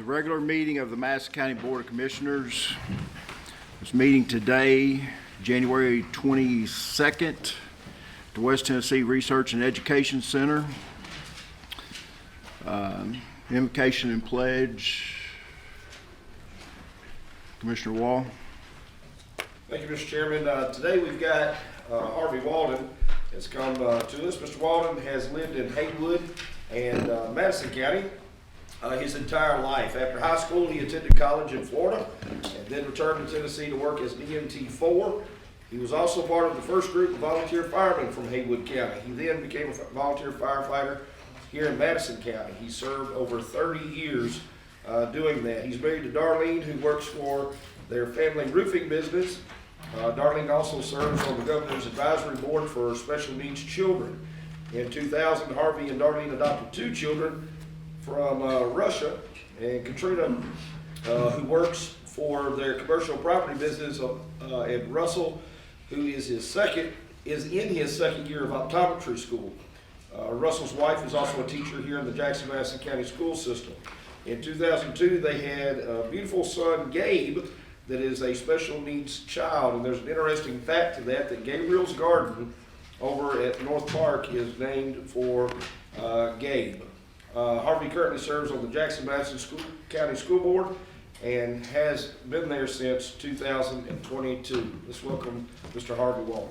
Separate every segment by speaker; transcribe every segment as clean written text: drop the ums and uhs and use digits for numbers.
Speaker 1: The regular meeting of the Madison County Board of Commissioners is meeting today, January 22nd, the West Tennessee Research and Education Center. Invocation and pledge. Commissioner Wall.
Speaker 2: Thank you, Mr. Chairman. Today we've got Harvey Walden has come to us. Mr. Walden has lived in Haywood and Madison County his entire life. After high school, he attended college in Florida and then returned to Tennessee to work as an EMT4. He was also part of the first group of volunteer firemen from Haywood County. He then became a volunteer firefighter here in Madison County. He served over 30 years doing that. He's married to Darlene, who works for their family roofing business. Darlene also serves on the Governor's Advisory Board for Special Needs Children. In 2000, Harvey and Darlene adopted 2 children from Russia, and Katrina, who works for their commercial property business, and Russell, who is in his second year of optometry school. Russell's wife is also a teacher here in the Jackson-Madison County school system. In 2002, they had a beautiful son, Gabe, that is a special needs child. And there's an interesting fact to that Gabriel's Garden over at North Park is named for Gabe. Harvey currently serves on the Jackson-Madison County School Board and has been there since 2022. Let's welcome Mr. Harvey Walden.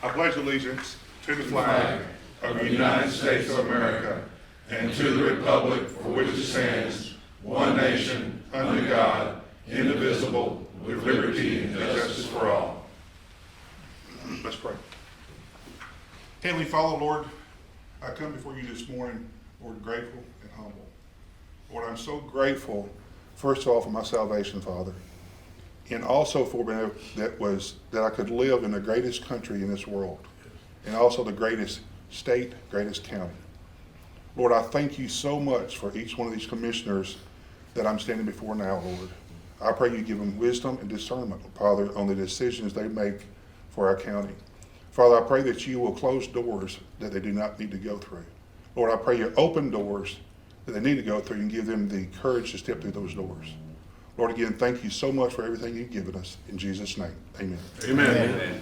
Speaker 3: I pledge allegiance to the flag of the United States of America and to the republic for which it stands, one nation, under God, indivisible, with liberty and justice for all. Let's pray. Heavenly Father, Lord, I come before you this morning, Lord, grateful and humble. Lord, I'm so grateful, first of all, for my salvation, Father, and also for that I could live in the greatest country in this world, and also the greatest state, greatest county. Lord, I thank you so much for each one of these commissioners that I'm standing before now, Lord. I pray you give them wisdom and discernment, Father, on the decisions they make for our county. Father, I pray that you will close doors that they do not need to go through. Lord, I pray you open doors that they need to go through and give them the courage to step through those doors. Lord, again, thank you so much for everything you've given us. In Jesus' name, amen.
Speaker 2: Amen.
Speaker 3: Amen.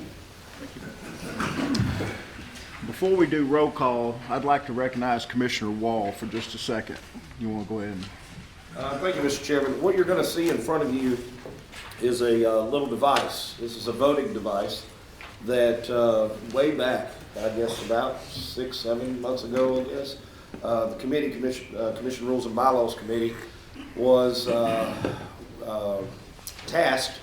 Speaker 1: Before we do roll call, I'd like to recognize Commissioner Wall for just a second. You want to go ahead and...
Speaker 2: Thank you, Mr. Chairman. What you're going to see in front of you is a little device. This is a voting device that way back, I guess about 6-7 months ago, I guess, the Commission Rules and Bylaws Committee was tasked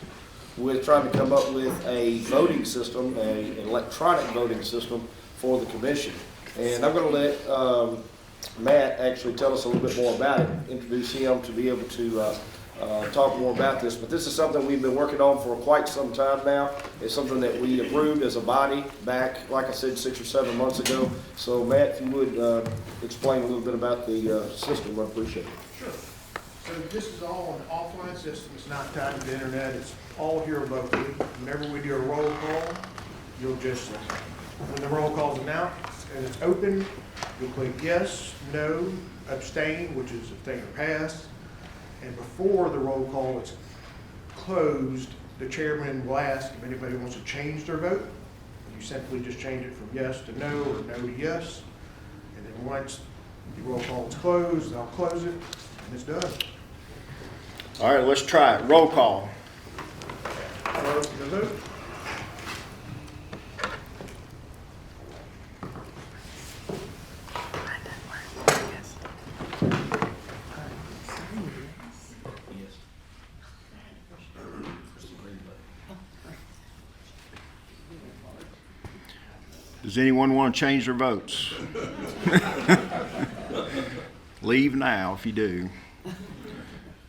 Speaker 2: with trying to come up with a voting system, an electronic voting system for the commission. And I'm going to let Matt actually tell us a little bit more about it, introduce him to be able to talk more about this. But this is something we've been working on for quite some time now. It's something that we approved as a body back, like I said, 6 or 7 months ago. So Matt, if you would explain a little bit about the system, I'd appreciate it.
Speaker 4: Sure. So this is all an offline system. It's not tied to the internet. It's all here locally. Whenever we do a roll call, you'll just, when the roll call is announced and it's open, you'll click yes, no, abstain, which is if they are passed. And before the roll call is closed, the chairman will ask if anybody wants to change their vote. You simply just change it from yes to no or no to yes. And then once the roll call is closed, I'll close it and it's done.
Speaker 1: All right, let's try it. Roll call.
Speaker 4: Close the vote.
Speaker 1: Does anyone want to change their votes? Leave now if you do.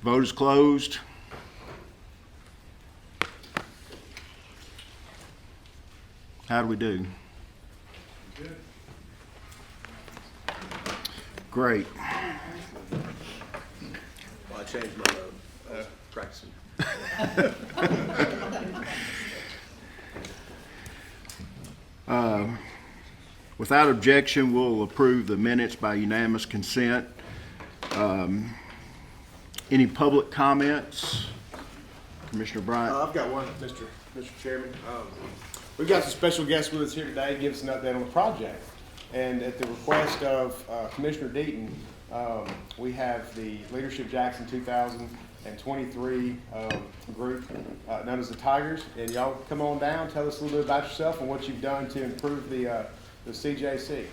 Speaker 1: Vote is closed. How do we do?
Speaker 4: Good.
Speaker 1: Great.
Speaker 5: Well, I changed my vote. Practicing.
Speaker 1: Without objection, we'll approve the minutes by unanimous consent. Any public comments? Commissioner Bryant?
Speaker 6: I've got one, Mr. Chairman. We've got some special guests with us here today to give us an update on the project. And at the request of Commissioner Deaton, we have the Leadership Jackson 2023 group known as the Tigers. And y'all come on down, tell us a little bit about yourself and what you've done to improve the CJC.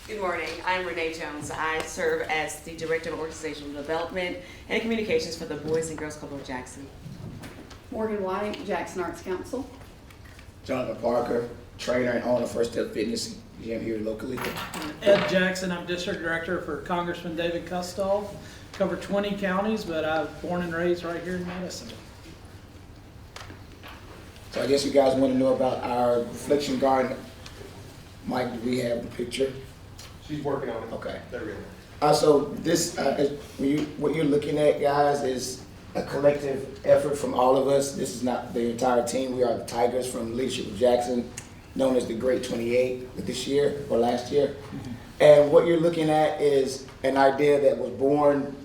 Speaker 7: Good morning. I'm Renee Jones. I serve as the Director of Organizational Development and Communications for the Boys and Girls Club of Jackson.
Speaker 8: Morgan White, Jackson Arts Council.
Speaker 9: Jonathan Parker, trainer and owner of First Step Fitness gym here locally.
Speaker 10: Ed Jackson, I'm District Director for Congressman David Custall. Cover 20 counties, but I'm born and raised right here in Madison.
Speaker 9: So I guess you guys want to know about our reflection garden. Mike, do we have the picture?
Speaker 6: She's working on it.
Speaker 9: Okay.
Speaker 6: There we go.
Speaker 9: So this, what you're looking at, guys, is a collective effort from all of us. This is not the entire team. We are the Tigers from Leadership of Jackson, known as the Great 28 this year or last year. And what you're looking at is an idea that was born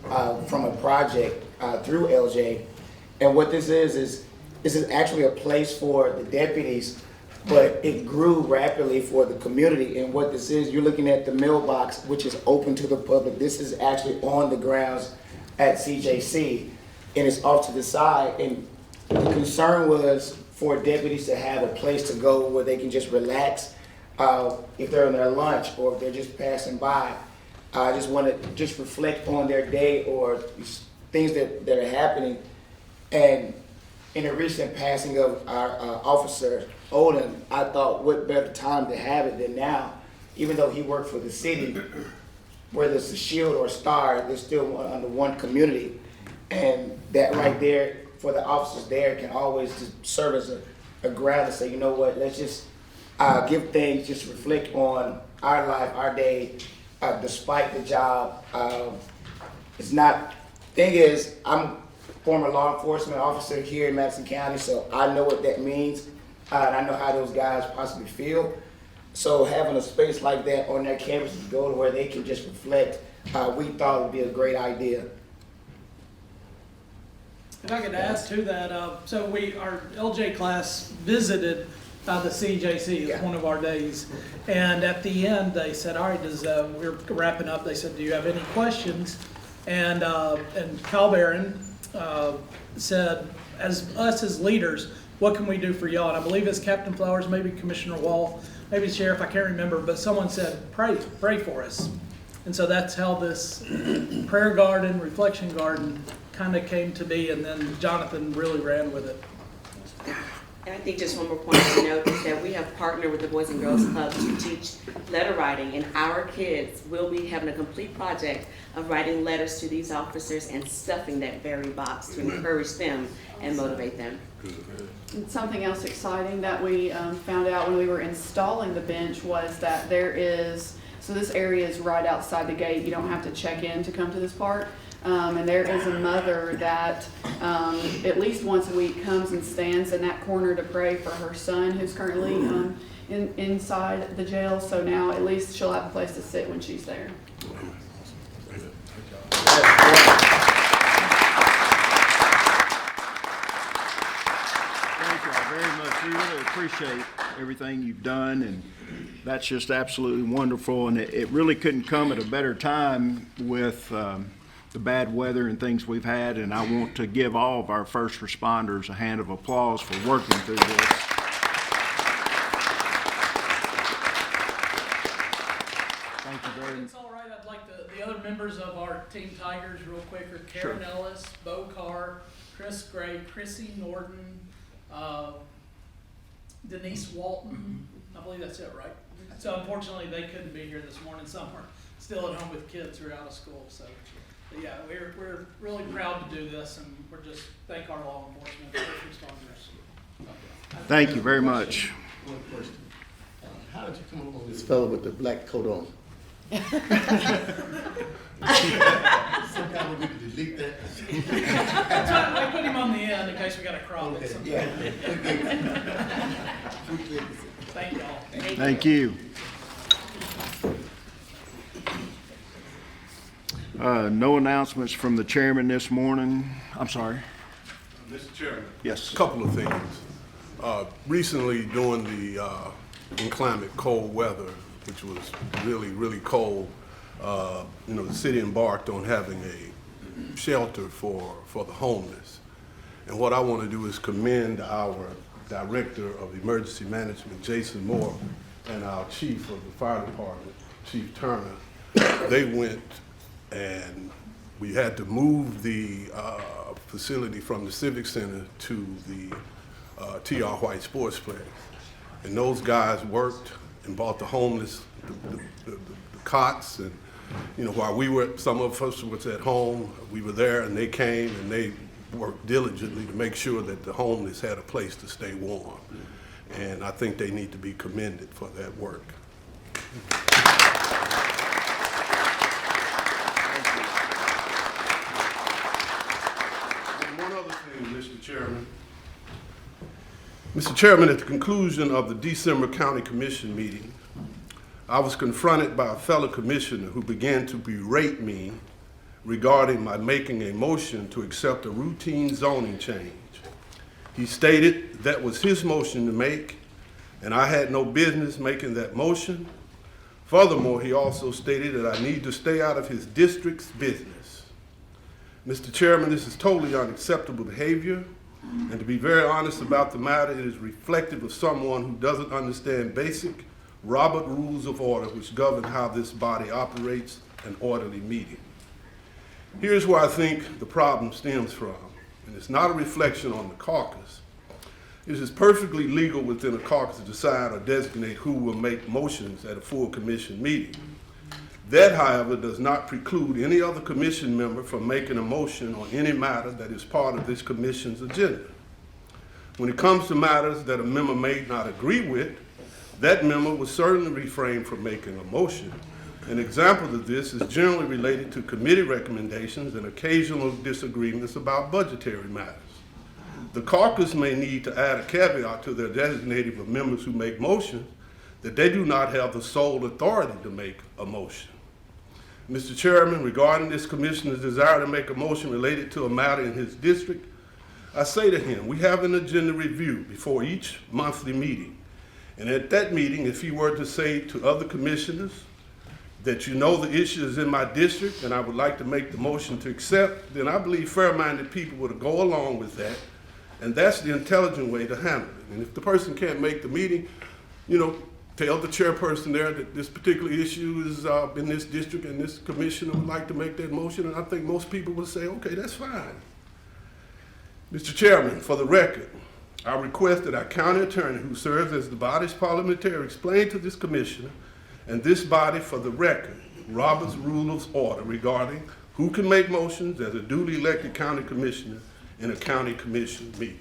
Speaker 9: from a project through LJ. And what this is actually a place for the deputies, but it grew rapidly for the community. And what this is, you're looking at the mailbox, which is open to the public. This is actually on the grounds at CJC, and it's off to the side. And the concern was for deputies to have a place to go where they can just relax if they're on their lunch or if they're just passing by. I just want to just reflect on their day or things that are happening. And in a recent passing of our officer, Odin, I thought what better time to have it than now. Even though he worked for the city, whether it's a shield or a star, they're still under one community. And that right there, for the officers there, can always just serve as a ground to say, you know what, let's just give things, just reflect on our life, our day, despite the job. It's not, thing is, I'm former law enforcement officer here in Madison County, so I know what that means, and I know how those guys possibly feel. So having a space like that on their campus to go to where they can just reflect, we thought would be a great idea.
Speaker 10: If I could add to that, so our LJ class visited the CJC as one of our days, and at the end they said, all right, we're wrapping up, they said, do you have any questions? And Kyle Barron said, as leaders, what can we do for y'all? And I believe it's Captain Flowers, maybe Commissioner Wall, maybe Sheriff, I can't remember, but someone said, pray for us. And so that's how this prayer garden, reflection garden kind of came to be, and then Jonathan really ran with it.
Speaker 7: And I think just one more point to note is that we have partnered with the Boys and Girls Club to teach letter writing, and our kids will be having a complete project of writing letters to these officers and stuffing that very box to encourage them and motivate them.
Speaker 8: And something else exciting that we found out when we were installing the bench was that so this area is right outside the gate. You don't have to check in to come to this park. And there is a mother that at least once a week comes and stands in that corner to pray for her son who's currently inside the jail. So now at least she'll have a place to sit when she's there.
Speaker 1: Thank you all very much. We really appreciate everything you've done, and that's just absolutely wonderful. And it really couldn't come at a better time with the bad weather and things we've had, and I want to give all of our first responders a hand of applause for working through this. Thank you very much.
Speaker 10: It's all right, I'd like the other members of our Team Tigers real quick are Karen Ellis, Bo Carr, Chris Gray, Chrissy Norton, Denise Walton, I believe that's it, right? So unfortunately, they couldn't be here this morning. Some are still at home with kids who are out of school, so. But yeah, we're really proud to do this, and we're just thank our law enforcement, first responders.
Speaker 1: Thank you very much.
Speaker 11: One question. How did you come up with this fellow with the black coat on? Somehow we could delete that.
Speaker 10: That's why we put him on the end in case we got to crop it.
Speaker 11: Yeah.
Speaker 10: Thank y'all.
Speaker 1: Thank you. No announcements from the chairman this morning. I'm sorry.
Speaker 3: Mr. Chairman.
Speaker 1: Yes.
Speaker 12: Couple of things. Recently, during the inclement cold weather, which was really, really cold, the city embarked on having a shelter for the homeless. And what I want to do is commend our Director of Emergency Management, Jason Moore, and our Chief of the Fire Department, Chief Turner. They went and we had to move the facility from the Civic Center to the T.R. White Sports Place. And those guys worked and bought the homeless the cots, and while some of us was at home, we were there, and they came and they worked diligently to make sure that the homeless had a place to stay warm. And I think they need to be commended for that work. And one other thing, Mr. Chairman. Mr. Chairman, at the conclusion of the December County Commission meeting, I was confronted by a fellow commissioner who began to berate me regarding my making a motion to accept a routine zoning change. He stated that was his motion to make, and I had no business making that motion. Furthermore, he also stated that I need to stay out of his district's business. Mr. Chairman, this is totally unacceptable behavior, and to be very honest about the matter, it is reflective of someone who doesn't understand basic Robert rules of order which govern how this body operates an orderly meeting. Here's where I think the problem stems from, and it's not a reflection on the caucus. It is perfectly legal within a caucus to decide or designate who will make motions at a full commission meeting. That, however, does not preclude any other commission member from making a motion on any matter that is part of this commission's agenda. When it comes to matters that a member may not agree with, that member will certainly refrain from making a motion. An example of this is generally related to committee recommendations and occasional disagreements about budgetary matters. The caucus may need to add a caveat to their designating of members who make motions that they do not have the sole authority to make a motion. Mr. Chairman, regarding this commissioner's desire to make a motion related to a matter in his district, I say to him, we have an agenda review before each monthly meeting. And at that meeting, if he were to say to other commissioners that the issue is in my district and I would like to make the motion to accept, then I believe fair-minded people would go along with that. And that's the intelligent way to handle it. And if the person can't make the meeting, tell the chairperson there that this particular issue is in this district and this commissioner would like to make that motion. And I think most people would say, okay, that's fine. Mr. Chairman, for the record, I request that our county attorney, who serves as the body's parliamentarian, explain to this commissioner and this body for the record Robert's Rules of Order regarding who can make motions as a duly elected county commissioner in a county commission meeting.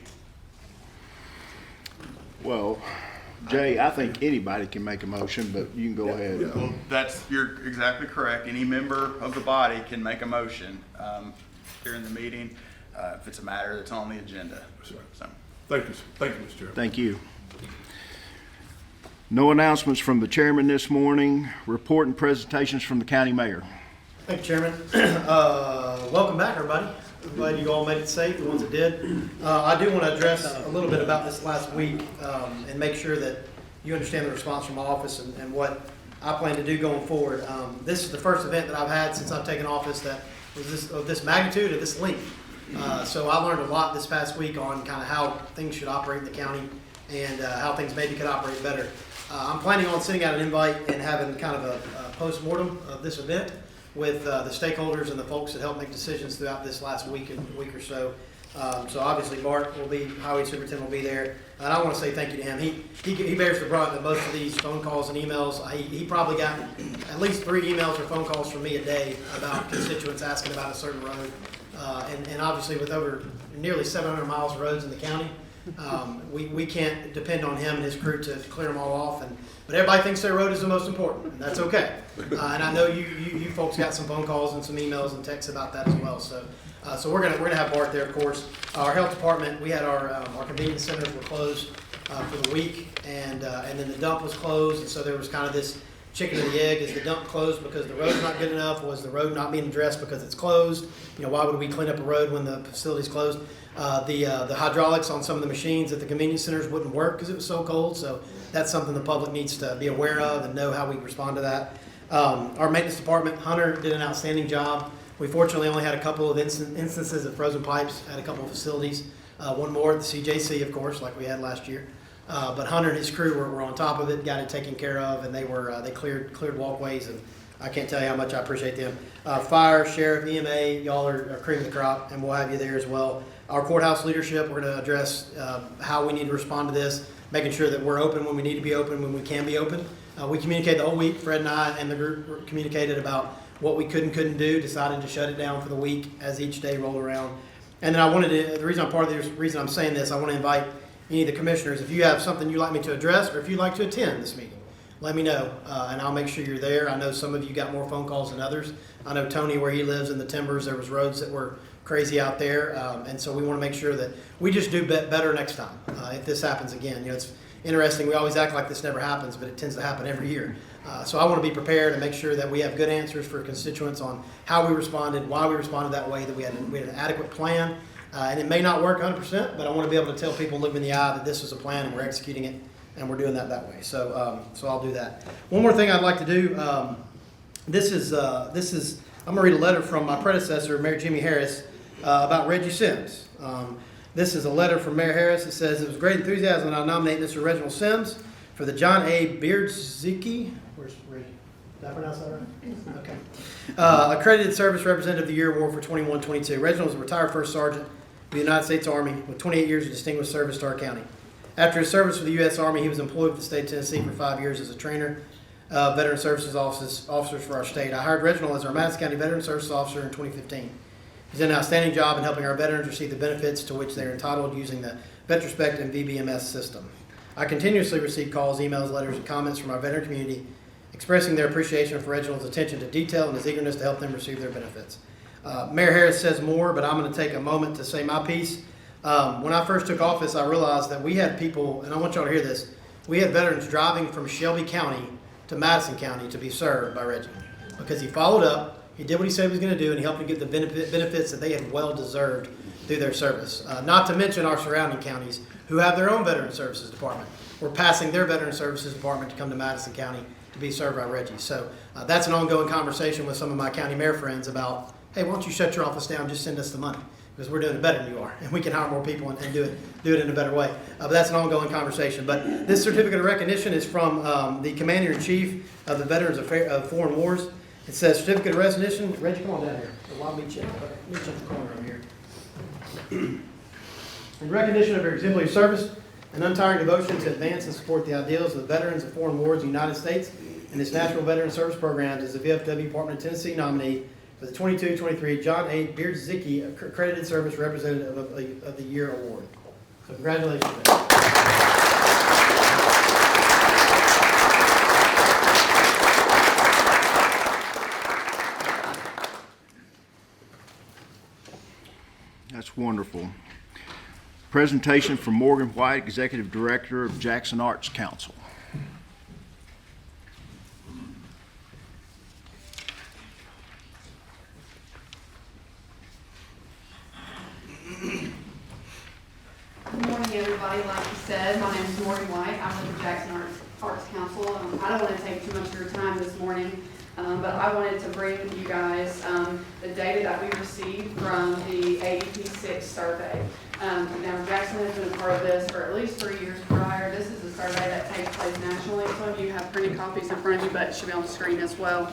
Speaker 1: Well, Jay, I think anybody can make a motion, but you can go ahead.
Speaker 12: Yeah.
Speaker 13: You're exactly correct. Any member of the body can make a motion during the meeting if it's a matter that's on the agenda.
Speaker 12: That's right.
Speaker 13: So.
Speaker 12: Thank you, sir. Thank you, Mr. Chairman.
Speaker 1: Thank you. No announcements from the chairman this morning. Report and presentations from the county mayor.
Speaker 14: Thank you, Chairman. Welcome back, everybody. I'm glad you all made it safe, the ones that did. I do want to address a little bit about this last week and make sure that you understand the response from my office and what I plan to do going forward. This is the first event that I've had since I've taken office that was of this magnitude, of this length. So I learned a lot this past week on kind of how things should operate in the county and how things maybe could operate better. I'm planning on sending out an invite and having kind of a post-mortem of this event with the stakeholders and the folks that helped make decisions throughout this last week or so. So obviously Mark will be, highway superintendent will be there. And I want to say thank you to him. He bears the brunt of most of these phone calls and emails. He probably got at least 3 emails or phone calls from me a day about constituents asking about a certain road. And obviously with over nearly 700 miles of roads in the county, we can't depend on him and his crew to clear them all off. But everybody thinks their road is the most important, and that's okay. And I know you folks got some phone calls and some emails and texts about that as well. So we're gonna have Bart there, of course. Our health department, we had our convenience centers were closed for the week, and then the dump was closed, and so there was kind of this chicken and the egg. Is the dump closed because the road's not good enough? Was the road not being addressed because it's closed? You know, why would we clean up a road when the facility's closed? The hydraulics on some of the machines at the convenience centers wouldn't work because it was so cold. So that's something the public needs to be aware of and know how we respond to that. Our maintenance department, Hunter, did an outstanding job. We fortunately only had a couple of instances of frozen pipes at a couple of facilities. One more at the CJC, of course, like we had last year. But Hunter and his crew were on top of it, got it taken care of, and they cleared walkways, and I can't tell you how much I appreciate them. Fire, sheriff, EMA, y'all are cream of the crop, and we'll have you there as well. Our courthouse leadership, we're going to address how we need to respond to this, making sure that we're open when we need to be open, when we can be open. We communicated the whole week. Fred and I and the group communicated about what we could and couldn't do, decided to shut it down for the week as each day rolled around. And then I wanted to, the reason I'm saying this, I want to invite any of the commissioners, if you have something you'd like me to address or if you'd like to attend this meeting, let me know, and I'll make sure you're there. I know some of you got more phone calls than others. I know Tony, where he lives in the Timbers, there was roads that were crazy out there, and so we want to make sure that we just do better next time if this happens again. You know, it's interesting, we always act like this never happens, but it tends to happen every year. So I want to be prepared and make sure that we have good answers for constituents on how we responded, why we responded that way, that we had an adequate plan. And it may not work 100%, but I want to be able to tell people, look in the eye, that this is a plan and we're executing it, and we're doing that way. So I'll do that. One more thing I'd like to do. This is I'm going to read a letter from my predecessor, Mayor Jimmy Harris, about Reggie Sims. This is a letter from Mayor Harris. It says, it was great enthusiasm when I nominate Mr. Reginald Sims for the John A. Beardzicki. Where's Reggie? Did I pronounce that right? Okay. Accredited Service Representative of the Year Award for 21-22. Reginald was a retired first sergeant of the United States Army with 28 years of distinguished service to our county. After his service with the U.S. Army, he was employed with the state of Tennessee for 5 years as a trainer of Veteran Services officers for our state. I hired Reginald as our Madison County Veteran Services Officer in 2015. He's done an outstanding job in helping our veterans receive the benefits to which they are entitled using the VetRespect and VBMS system. I continuously receive calls, emails, letters, and comments from our veteran community expressing their appreciation for Reginald's attention to detail and his eagerness to help them receive their benefits. Mayor Harris says more, but I'm going to take a moment to say my piece. When I first took office, I realized that we had people, and I want y'all to hear this, we had veterans driving from Shelby County to Madison County to be served by Reggie because he followed up. He did what he said he was going to do, and he helped them get the benefits that they had well deserved through their service. Not to mention our surrounding counties who have their own Veteran Services Department. We're passing their Veteran Services Department to come to Madison County to be served by Reggie. So that's an ongoing conversation with some of my county mayor friends about, hey, why don't you shut your office down, just send us the money, because we're doing it better than you are, and we can hire more people and do it in a better way. But that's an ongoing conversation. But this certificate of recognition is from the Commander-in-Chief of the Veterans of Foreign Wars. It says, certificate of recognition. Reggie, come on down here. I'll meet you at the corner over here. In recognition of your exemplary service and untiring devotion to advance and support the ideals of the veterans of foreign wars in the United States and its National Veteran Service Programs, is the VFW Department of Tennessee nominee for the 22-23 John A. Beardzicki Accredited Service Representative of the Year Award. So congratulations, man.
Speaker 1: That's wonderful. Presentation from Morgan White, Executive Director of Jackson Arts Council.
Speaker 8: Good morning, everybody. Like you said, my name is Morgan White. I'm with the Jackson Arts Council. I don't want to take too much of your time this morning, but I wanted to bring you guys the data that we received from the AEP 6 survey. Now, Jackson has been a part of this for at least 3 years prior. This is a survey that takes place nationally. Some of you have printed copies in front of you, but it should be on the screen as well.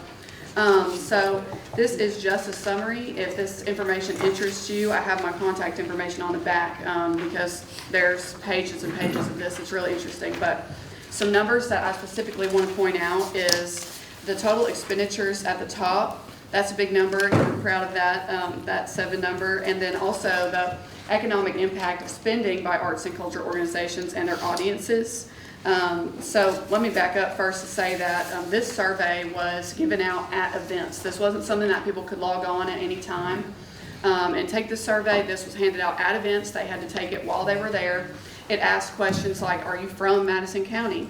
Speaker 8: So this is just a summary. If this information interests you, I have my contact information on the back because there's pages and pages of this. It's really interesting. But some numbers that I specifically want to point out is the total expenditures at the top. That's a big number. We're proud of that, that 7 number. And then also the economic impact of spending by arts and culture organizations and their audiences. So let me back up first to say that this survey was given out at events. This wasn't something that people could log on at any time and take the survey. This was handed out at events. They had to take it while they were there. It asked questions like, are you from Madison County?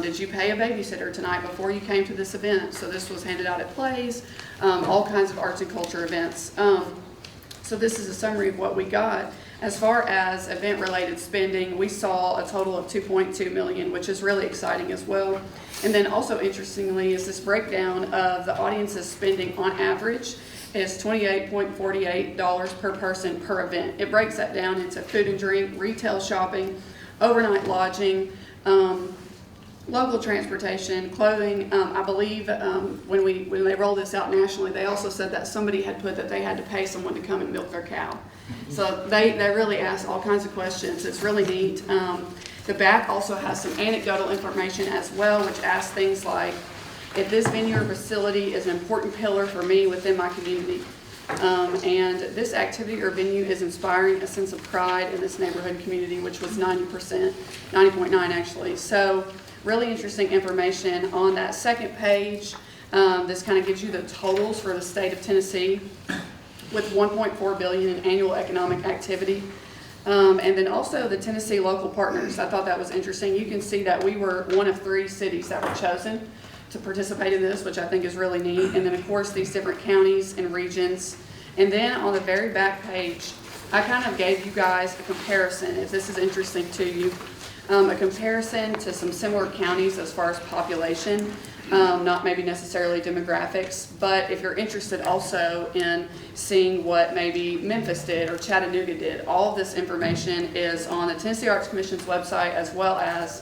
Speaker 8: Did you pay a babysitter tonight before you came to this event? So this was handed out at plays, all kinds of arts and culture events. So this is a summary of what we got. As far as event-related spending, we saw a total of $2.2 million, which is really exciting as well. And then also interestingly is this breakdown of the audience's spending on average is $28.48 per person per event. It breaks that down into food and drink, retail shopping, overnight lodging, local transportation, clothing. I believe when they rolled this out nationally, they also said that somebody had put that they had to pay someone to come and milk their cow. So they really asked all kinds of questions. It's really neat. The back also has some anecdotal information as well, which asks things like, if this venue or facility is an important pillar for me within my community, and this activity or venue is inspiring a sense of pride in this neighborhood community, which was 90%, 90.9 actually. So really interesting information on that second page. This kind of gives you the totals for the state of Tennessee with $1.4 billion in annual economic activity. And then also the Tennessee local partners. I thought that was interesting. You can see that we were one of 3 cities that were chosen to participate in this, which I think is really neat. And then of course these different counties and regions. And then on the very back page, I kind of gave you guys a comparison, if this is interesting to you, a comparison to some similar counties as far as population, not maybe necessarily demographics, but if you're interested also in seeing what maybe Memphis did or Chattanooga did, all of this information is on the Tennessee Arts Commission's website as well as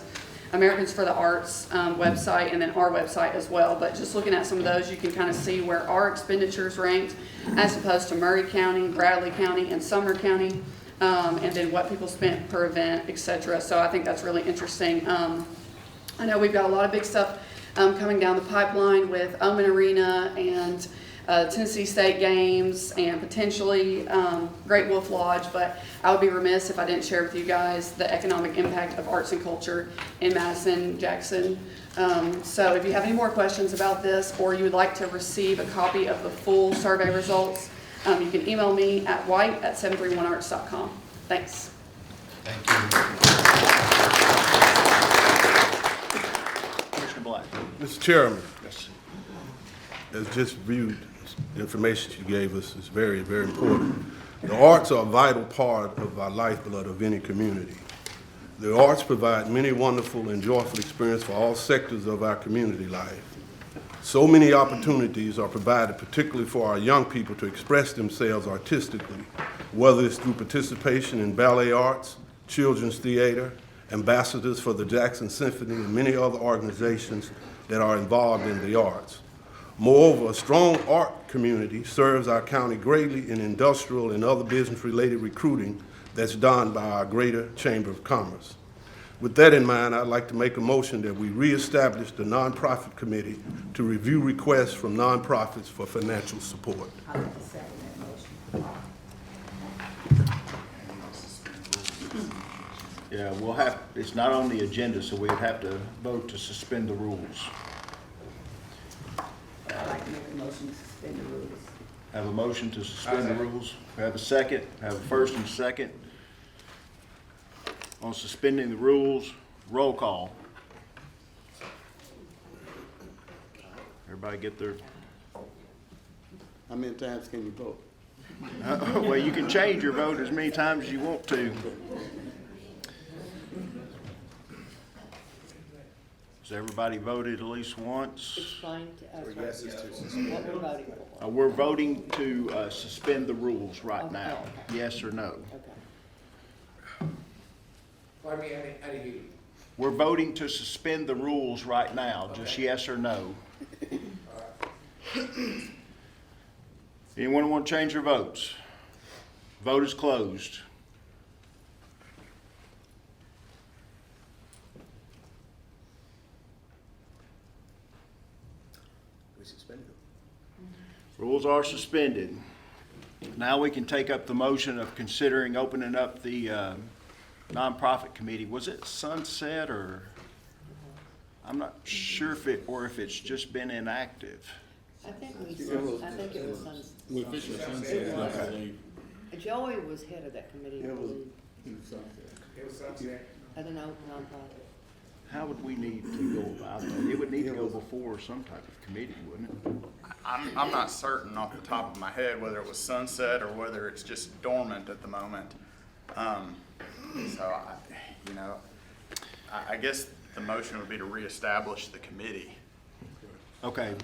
Speaker 8: Americans for the Arts website and then our website as well. But just looking at some of those, you can kind of see where our expenditures ranked as opposed to Murray County, Bradley County, and Sumner County, and then what people spent per event, etc. So I think that's really interesting. I know we've got a lot of big stuff coming down the pipeline with Omen Arena and Tennessee State Games and potentially Great Wolf Lodge, but I would be remiss if I didn't share with you guys the economic impact of arts and culture in Madison, Jackson. So if you have any more questions about this or you would like to receive a copy of the full survey results, you can email me at white@731arts.com. Thanks.
Speaker 1: Thank you. Commissioner Black.
Speaker 12: Mr. Chairman,
Speaker 1: Yes.
Speaker 12: as just viewed, the information you gave us is very, very important. The arts are a vital part of our lifeblood of any community. The arts provide many wonderful and joyful experiences for all sectors of our community life. So many opportunities are provided, particularly for our young people, to express themselves artistically, whether it's through participation in ballet arts, children's theater, ambassadors for the Jackson Symphony, and many other organizations that are involved in the arts. Moreover, a strong art community serves our county greatly in industrial and other business-related recruiting that's done by our Greater Chamber of Commerce. With that in mind, I'd like to make a motion that we reestablish the nonprofit committee to review requests from nonprofits for financial support.
Speaker 15: I'd like to second that motion.
Speaker 1: Yeah, we'll have, it's not on the agenda, so we'd have to vote to suspend the rules.
Speaker 15: I'd like to make a motion to suspend the rules.
Speaker 1: Have a motion to suspend the rules. We have a second, have a first and second. On suspending the rules, roll call. Everybody get their,
Speaker 11: How many times can you vote?
Speaker 1: well, you can change your vote as many times as you want to. Has everybody voted at least once?
Speaker 15: Explain to us what we're voting for.
Speaker 1: We're voting to suspend the rules right now. Yes or no?
Speaker 15: Okay.
Speaker 4: Pardon me, I didn't hear you.
Speaker 1: We're voting to suspend the rules right now, just yes or no. Anyone want to change their votes? Vote is closed.
Speaker 5: We suspended them.
Speaker 1: Rules are suspended. Now we can take up the motion of considering opening up the nonprofit committee. Was it sunset or? I'm not sure if it's just been inactive.
Speaker 15: I think it was Sunset.
Speaker 11: We officially sunset, I believe.
Speaker 15: Joey was head of that committee, I believe.
Speaker 6: It was sunset.
Speaker 15: I don't know, nonprofit.
Speaker 1: How would we need to go about that? It would need to go before some type of committee, wouldn't it?
Speaker 13: I'm not certain off the top of my head whether it was sunset or whether it's just dormant at the moment. I guess the motion would be to reestablish the committee.
Speaker 1: Okay.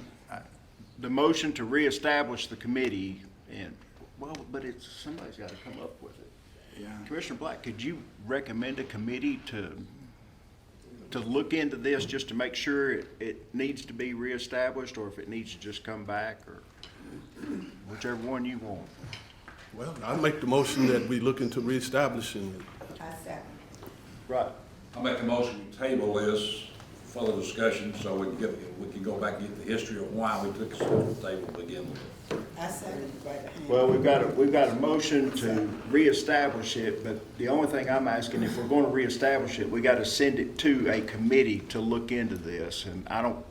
Speaker 1: The motion to reestablish the committee, and, well, but somebody's got to come up with it.
Speaker 13: Yeah.
Speaker 1: Commissioner Black, could you recommend a committee to look into this just to make sure it needs to be reestablished, or if it needs to just come back, or whichever one you want?
Speaker 12: Well, I make the motion that we look into reestablishing it.
Speaker 15: I second.
Speaker 1: Right.
Speaker 16: I'll make a motion to table this for further discussion so we can go back and get the history of why we took it off the table to begin with.
Speaker 15: I second.
Speaker 1: Well, we've got a motion to reestablish it, but the only thing I'm asking, if we're going to reestablish it, we got to send it to a committee to look into this, and I don't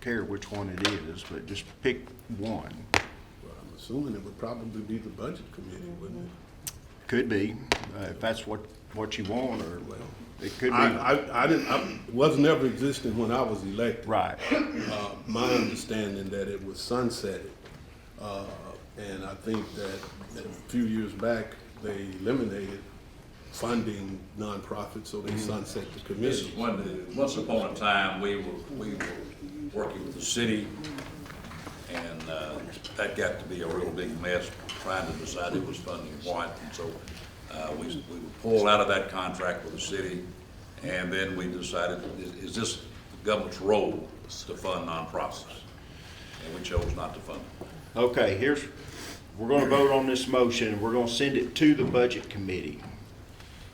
Speaker 1: care which one it is, but just pick one.
Speaker 12: Well, I'm assuming it would probably be the budget committee, wouldn't it?
Speaker 1: Could be, if that's what you want, or it could be.
Speaker 12: I was never existing when I was elected.
Speaker 1: Right.
Speaker 12: My understanding that it was sunsetted, and I think that a few years back, they eliminated funding nonprofits, so they sunset the
Speaker 16: This is
Speaker 12: committee.
Speaker 16: once upon a time, we were working with the city, and that got to be a real big mess, trying to decide who was funding what, and so we pulled out of that contract with the city, and then we decided, is this the government's role to fund nonprofits? And we chose not to fund them.
Speaker 1: Okay, we're going to vote on this motion, and we're going to send it to the budget committee.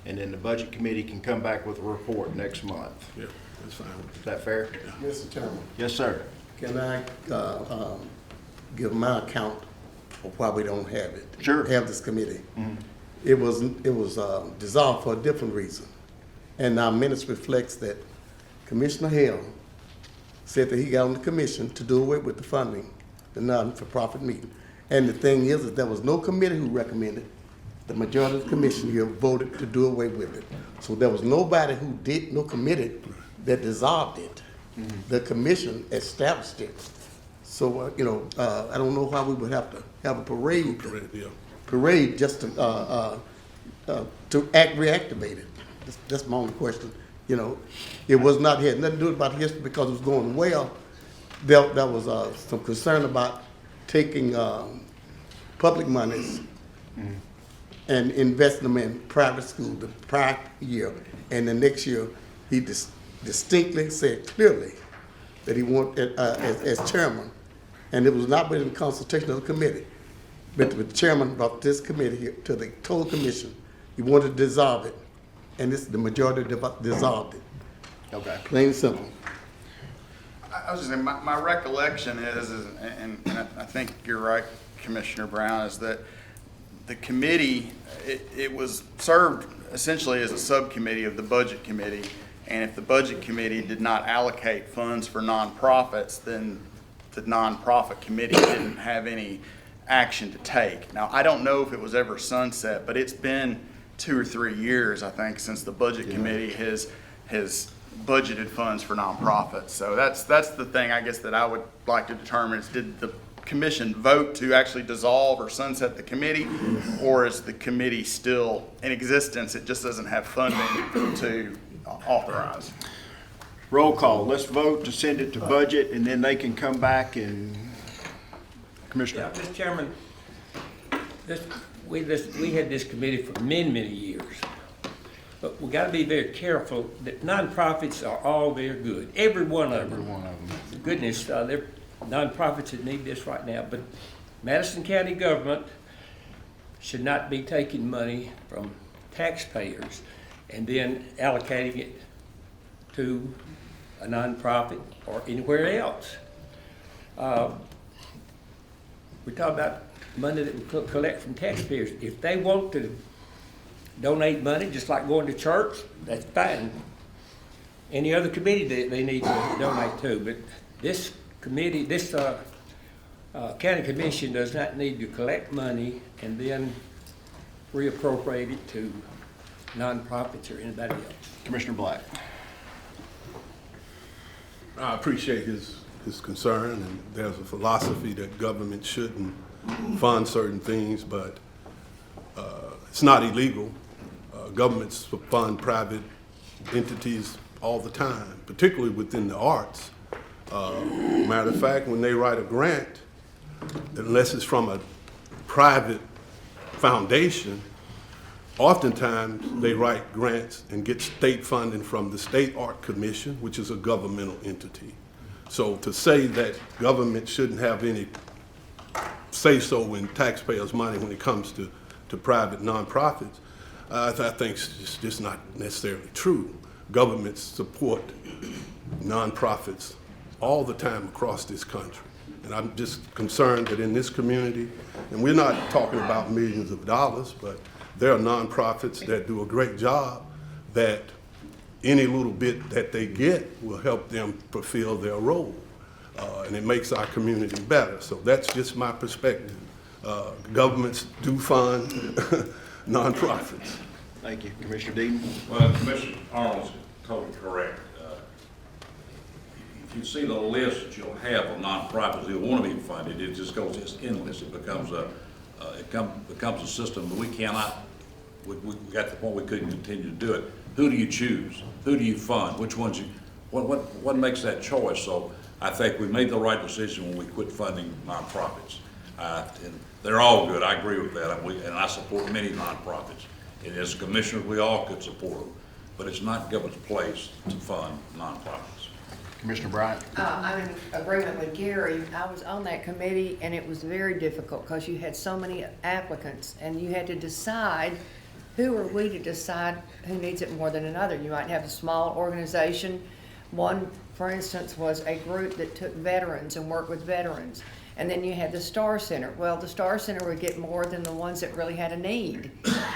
Speaker 1: And then the budget committee can come back with a report next month.
Speaker 12: Yeah, that's fine.
Speaker 1: Is that fair?
Speaker 11: Mr. Chairman,
Speaker 1: Yes, sir.
Speaker 11: can I give my account of why we don't have it?
Speaker 1: Sure.
Speaker 11: Have this committee. It was dissolved for a different reason. And our minutes reflects that Commissioner Hale said that he got on the commission to do away with the funding, the non-for-profit meeting. And the thing is that there was no committee who recommended. The majority of the commission here voted to do away with it. So there was nobody no committee that dissolved it. The commission established it. So, I don't know why we would have to have a parade just to reactivate it. That's my only question. It was not had nothing to do about history because it was going well. There was some concern about taking public monies and investing them in private school the prior year, and the next year he distinctly said clearly that he wanted as chairman, and it was not within consultation of the committee, but the chairman brought this committee here to the total commission. He wanted to dissolve it, and the majority dissolved it.
Speaker 1: Okay.
Speaker 11: Plain and simple.
Speaker 13: I was just saying, my recollection is and I think you're right, Commissioner Brown, is that the committee, it was served essentially as a subcommittee of the budget committee, and if the budget committee did not allocate funds for nonprofits, then the nonprofit committee didn't have any action to take. Now, I don't know if it was ever sunset, but it's been 2 or 3 years, I think, since the budget committee has budgeted funds for nonprofits. So that's the thing, I guess, that I would like to determine is, did the commission vote to actually dissolve or sunset the committee, or is the committee still in existence? It just doesn't have funding to authorize.
Speaker 1: Roll call. Let's vote to send it to budget, and then they can come back and, Commissioner.
Speaker 17: Mr. Chairman, we had this committee for many years. But we got to be very careful that nonprofits are all very good. Every one of them. Goodness, nonprofits that need this right now, but Madison County government should not be taking money from taxpayers and then allocating it to a nonprofit or anywhere else. We talk about money that we collect from taxpayers. If they want to donate money, just like going to church, that's fine. Any other committee that they need to donate to, but this committee, this county commission does not need to collect money and then reappropriate it to nonprofits or anybody else.
Speaker 1: Commissioner Black.
Speaker 12: I appreciate his concern, and there's a philosophy that government shouldn't fund certain things, but it's not illegal. Governments fund private entities all the time, particularly within the arts. Matter of fact, when they write a grant, unless it's from a private foundation, oftentimes they write grants and get state funding from the State Art Commission, which is a governmental entity. So to say that government shouldn't have any say-so in taxpayers' money when it comes to private nonprofits, I think it's just not necessarily true. Governments support nonprofits all the time across this country. And I'm just concerned that in this community, and we're not talking about millions of dollars, but there are nonprofits that do a great job that any little bit that they get will help them fulfill their role. And it makes our community better. So that's just my perspective. Governments do fund nonprofits.
Speaker 1: Thank you. Commissioner Deaton?
Speaker 16: Well, Commissioner Arnold's totally correct. If you see the list that you'll have of nonprofits that want to be funded, it just goes, it's endless. It becomes a system that we cannot, we got to the point we couldn't continue to do it. Who do you choose? Who do you fund? Which ones what makes that choice? So I think we made the right decision when we quit funding nonprofits. And they're all good, I agree with that, and I support many nonprofits. And as commissioners, we all could support them, but it's not government's place to fund nonprofits.
Speaker 1: Commissioner Bryant?
Speaker 18: I'm in agreement with Gary. I was on that committee, and it was very difficult because you had so many applicants, and you had to decide who are we to decide who needs it more than another. You might have a small organization. One, for instance, was a group that took veterans and worked with veterans. And then you had the Star Center. Well, the Star Center would get more than the ones that really had a need.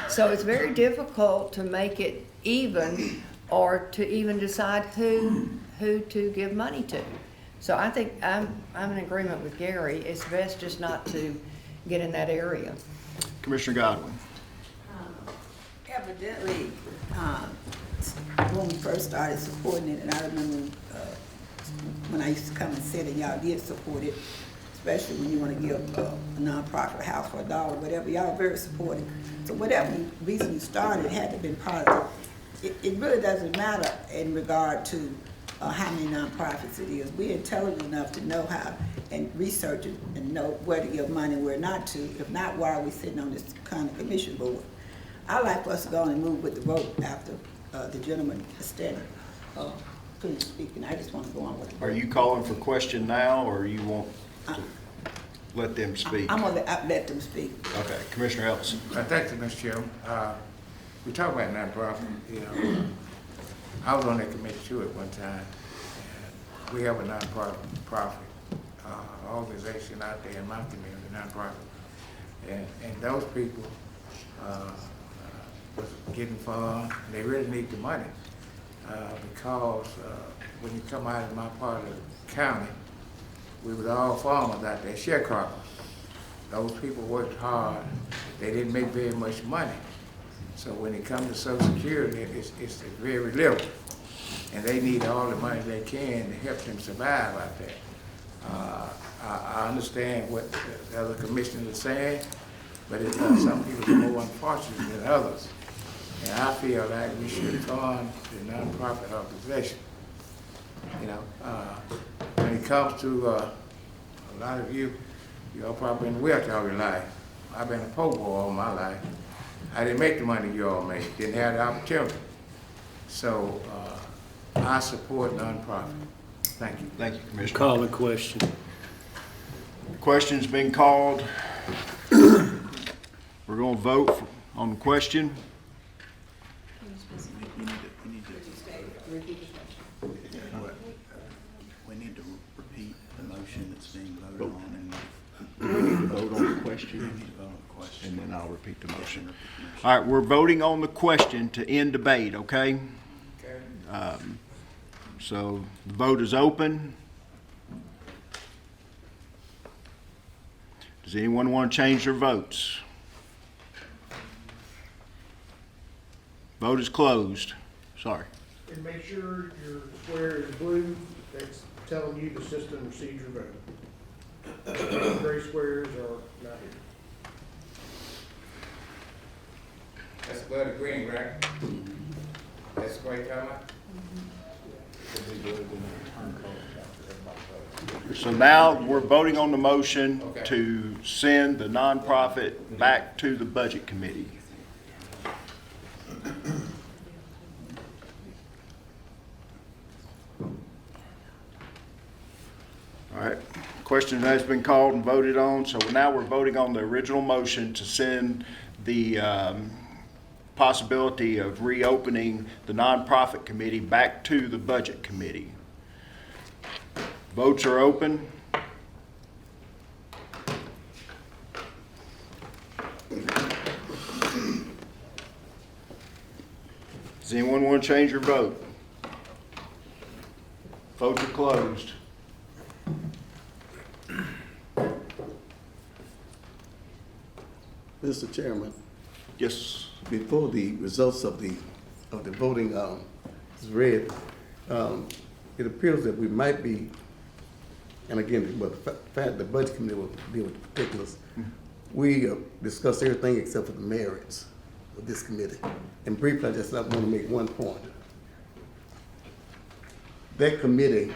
Speaker 18: So it's very difficult to make it even or to even decide who to give money to. So I think I'm in agreement with Gary. It's best just not to get in that area.
Speaker 1: Commissioner Godwin?
Speaker 19: Evidently, when we first started supporting it, and I remember when I used to come and sit and y'all did support it, especially when you want to give a nonprofit a house for $1, whatever, y'all are very supportive. So whatever reason you started, it had to have been part of it. It really doesn't matter in regard to how many nonprofits it is. We're intelligent enough to know how and research it and know where to give money and where not to. If not, why are we sitting on this kind of commission board? I like for us to go on and move with the vote after the gentleman instead of finished speaking. I just want to go on with the vote.
Speaker 1: Are you calling for question now, or you want to let them speak?
Speaker 19: I'm going to let them speak.
Speaker 1: Okay. Commissioner Ellison?
Speaker 20: Thank you, Mr. Chairman. We talk about nonprofit. You know, I was on that committee too at one time. And we have a nonprofit organization out there in my community, nonprofit, and those people was getting funds. They really need the money because when you come out of my part of the county, we was all farmers out there, sharecroppers. Those people worked hard. They didn't make very much money. So when it comes to Social Security, it's very little. And they need all the money they can to help them survive out there. I understand what the other commissioners are saying, but some people are more unfortunate than others. And I feel like we should fund the nonprofit organization. You know, when it comes to a lot of you, y'all probably been wheelchair all your life. I've been a poor boy all my life. I didn't make the money you all made, didn't have the opportunity. So I support nonprofit. Thank you.
Speaker 1: Thank you, Commissioner.
Speaker 17: Call the question.
Speaker 1: Question's been called. We're going to vote on the question.
Speaker 15: We need to repeat the motion that's being voted on.
Speaker 1: We need to vote on the question.
Speaker 15: We need to vote on the question.
Speaker 1: And then I'll repeat the motion. All right, we're voting on the question to end debate, okay? So the vote is open. Does anyone want to change their votes? Vote is closed. Sorry.
Speaker 4: And make sure your square is blue, that's telling you the system received your vote. Gray squares are not here.
Speaker 20: That's blood of green, right? That's what you're talking about?
Speaker 1: So now we're voting on the motion to send the nonprofit back to the budget committee. All right, question has been called and voted on, so now we're voting on the original motion to send the possibility of reopening the nonprofit committee back to the budget committee. Votes are open. Does anyone want to change your vote? Votes are closed.
Speaker 11: Mr. Chairman,
Speaker 1: Yes.
Speaker 11: before the results of the voting is read, it appears that we might be, and again, but the fact the budget committee will deal with the particulars, we discussed everything except for the merits of this committee. And briefly, I just want to make one point. That committee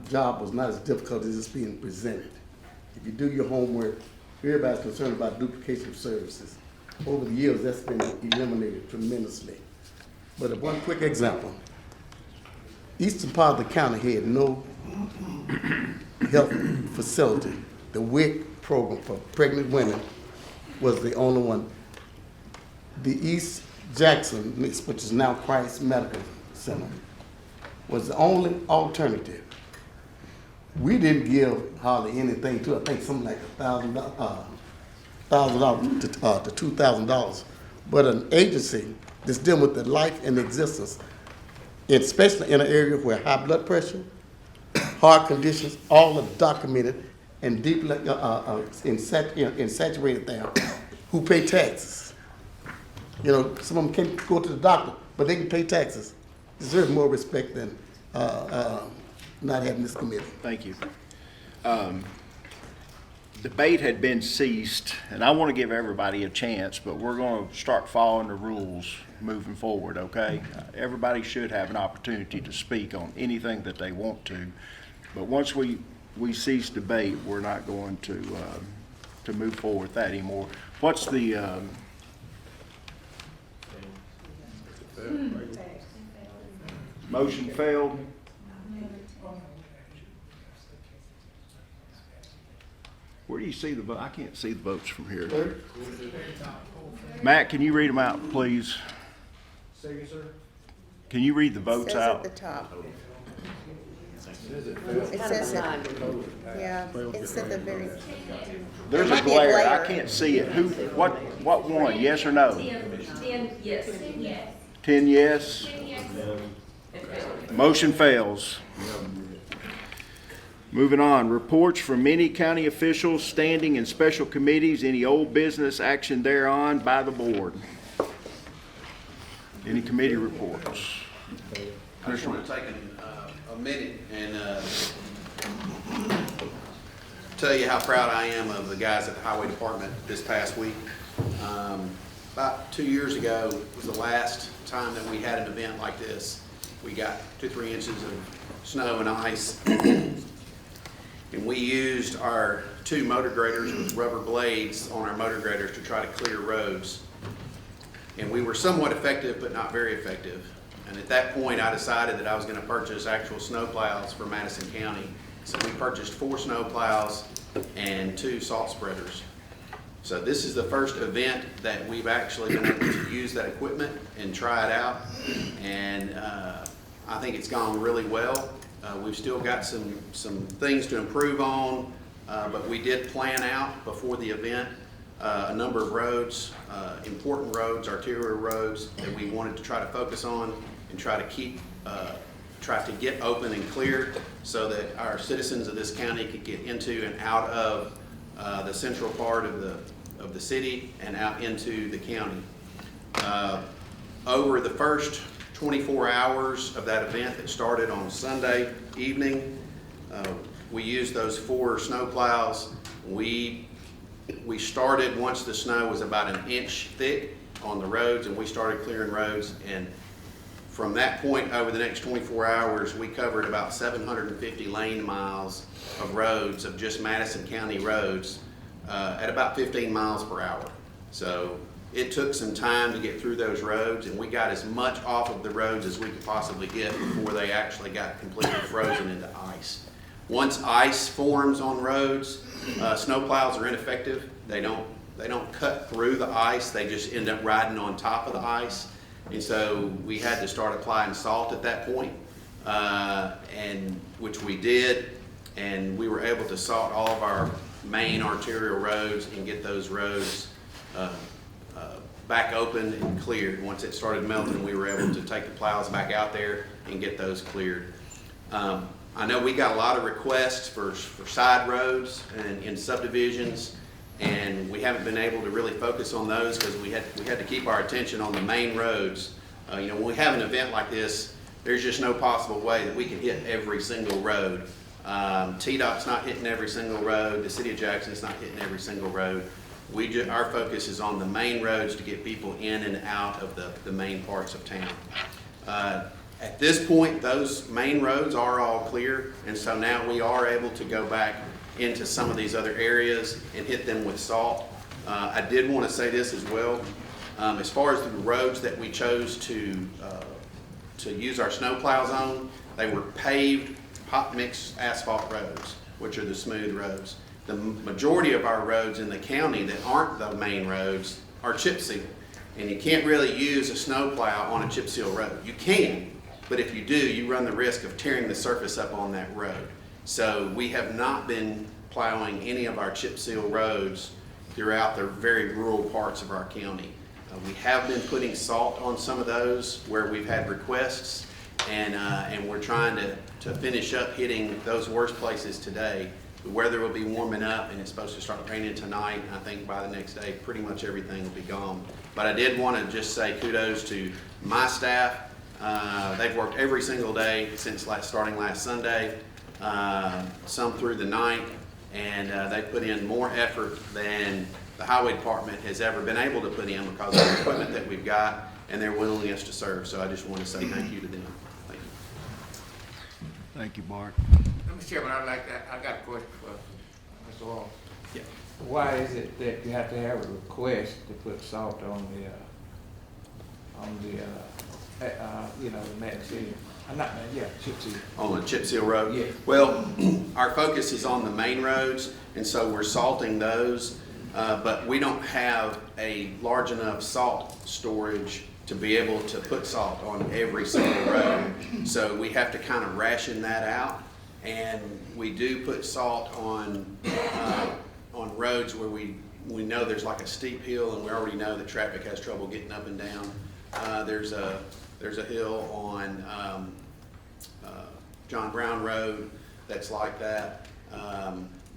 Speaker 11: job was not as difficult as it's being presented. If you do your homework, everybody's concerned about duplication of services. Over the years, that's been eliminated tremendously. But one quick example. Eastern part of the county had no health facility. The WIC program for pregnant women was the only one. The East Jackson, which is now Christ Medical Center, was the only alternative. We didn't give hardly anything to it. I think something like $1,000 to $2,000. But an agency that's dealing with the life and existence, especially in an area where high blood pressure, heart conditions, all are documented and deeply saturated there, who pay taxes. You know, some of them can't go to the doctor, but they can pay taxes. Deserve more respect than not having this committee.
Speaker 1: Thank you. Debate had been ceased, and I want to give everybody a chance, but we're going to start following the rules moving forward, okay? Everybody should have an opportunity to speak on anything that they want to, but once we cease debate, we're not going to move forward with that anymore. What's the motion failed? Where do you see the vote? I can't see the votes from here. Matt, can you read them out, please?
Speaker 4: Say again, sir?
Speaker 1: Can you read the votes out?
Speaker 21: At the top. It says it, yeah, it's at the very.
Speaker 1: There's a glare. I can't see it. What won? Yes or no?
Speaker 22: 10 yes.
Speaker 1: 10 yes. Motion fails. Moving on, reports from many county officials, standing and special committees, any old business action thereon by the board. Any committee reports?
Speaker 23: I just want to take a minute and tell you how proud I am of the guys at the Highway Department this past week. About 2 years ago was the last time that we had an event like this. We got 2-3 inches of snow and ice. And we used our 2 motor graders with rubber blades on our motor graders to try to clear roads. And we were somewhat effective, but not very effective. And at that point, I decided that I was going to purchase actual snow plows for Madison County So we purchased 4 snow plows and 2 salt spreaders. So this is the first event that we've actually been able to use that equipment and try it out. And I think it's gone really well. We've still got some things to improve on, but we did plan out before the event a number of roads, important roads, arterial roads that we wanted to try to focus on and try to keep, try to get open and clear so that our citizens of this county could get into and out of the central part of the city and out into the county. Over the first 24 hours of that event that started on Sunday evening, we used those 4 snow plows. We started once the snow was about 1 inch thick on the roads, and we started clearing roads. And from that point over the next 24 hours, we covered about 750 lane miles of roads, of just Madison County roads, at about 15 miles per hour. So it took some time to get through those roads, and we got as much off of the roads as we could possibly get before they actually got completely frozen into ice. Once ice forms on roads, snow plows are ineffective. They don't cut through the ice. They just end up riding on top of the ice. And so we had to start applying salt at that point, and which we did, and we were able to salt all of our main arterial roads and get those roads back open and cleared. Once it started melting, we were able to take the plows back out there and get those cleared. I know we got a lot of requests for side roads and in subdivisions, and we haven't been able to really focus on those because we had to keep our attention on the main roads. You know, when we have an event like this, there's just no possible way that we can hit every single road. TDOT's not hitting every single road. The City of Jackson is not hitting every single road. Our focus is on the main roads to get people in and out of the main parts of town. At this point, those main roads are all clear, and so now we are able to go back into some of these other areas and hit them with salt. I did want to say this as well. As far as the roads that we chose to use our snow plows on, they were paved hot mix asphalt roads, which are the smooth roads. The majority of our roads in the county that aren't the main roads are chip seal, and you can't really use a snow plow on a chip seal road. You can, but if you do, you run the risk of tearing the surface up on that road. So we have not been plowing any of our chip seal roads throughout the very rural parts of our county. We have been putting salt on some of those where we've had requests, and we're trying to finish up hitting those worst places today. The weather will be warming up, and it's supposed to start raining tonight. I think by the next day, pretty much everything will be gone. But I did want to just say kudos to my staff. They've worked every single day since starting last Sunday, some through the night, and they put in more effort than the highway department has ever been able to put in because of the equipment that we've got and their willingness to serve. So I just want to say thank you to them. Thank you.
Speaker 1: Thank you, Bart.
Speaker 20: Mr. Chairman, I got a question for Mr. Wall.
Speaker 23: Yeah.
Speaker 20: Why is it that you have to have a request to put salt on the Madison City? Chip seal.
Speaker 23: On the chip seal road?
Speaker 20: Yeah.
Speaker 23: Well, our focus is on the main roads, and so we're salting those, but we don't have a large enough salt storage to be able to put salt on every single road. So we have to kind of ration that out, and we do put salt on roads where we know there's like a steep hill, and we already know that traffic has trouble getting up and down. There's a hill on John Brown Road that's like that.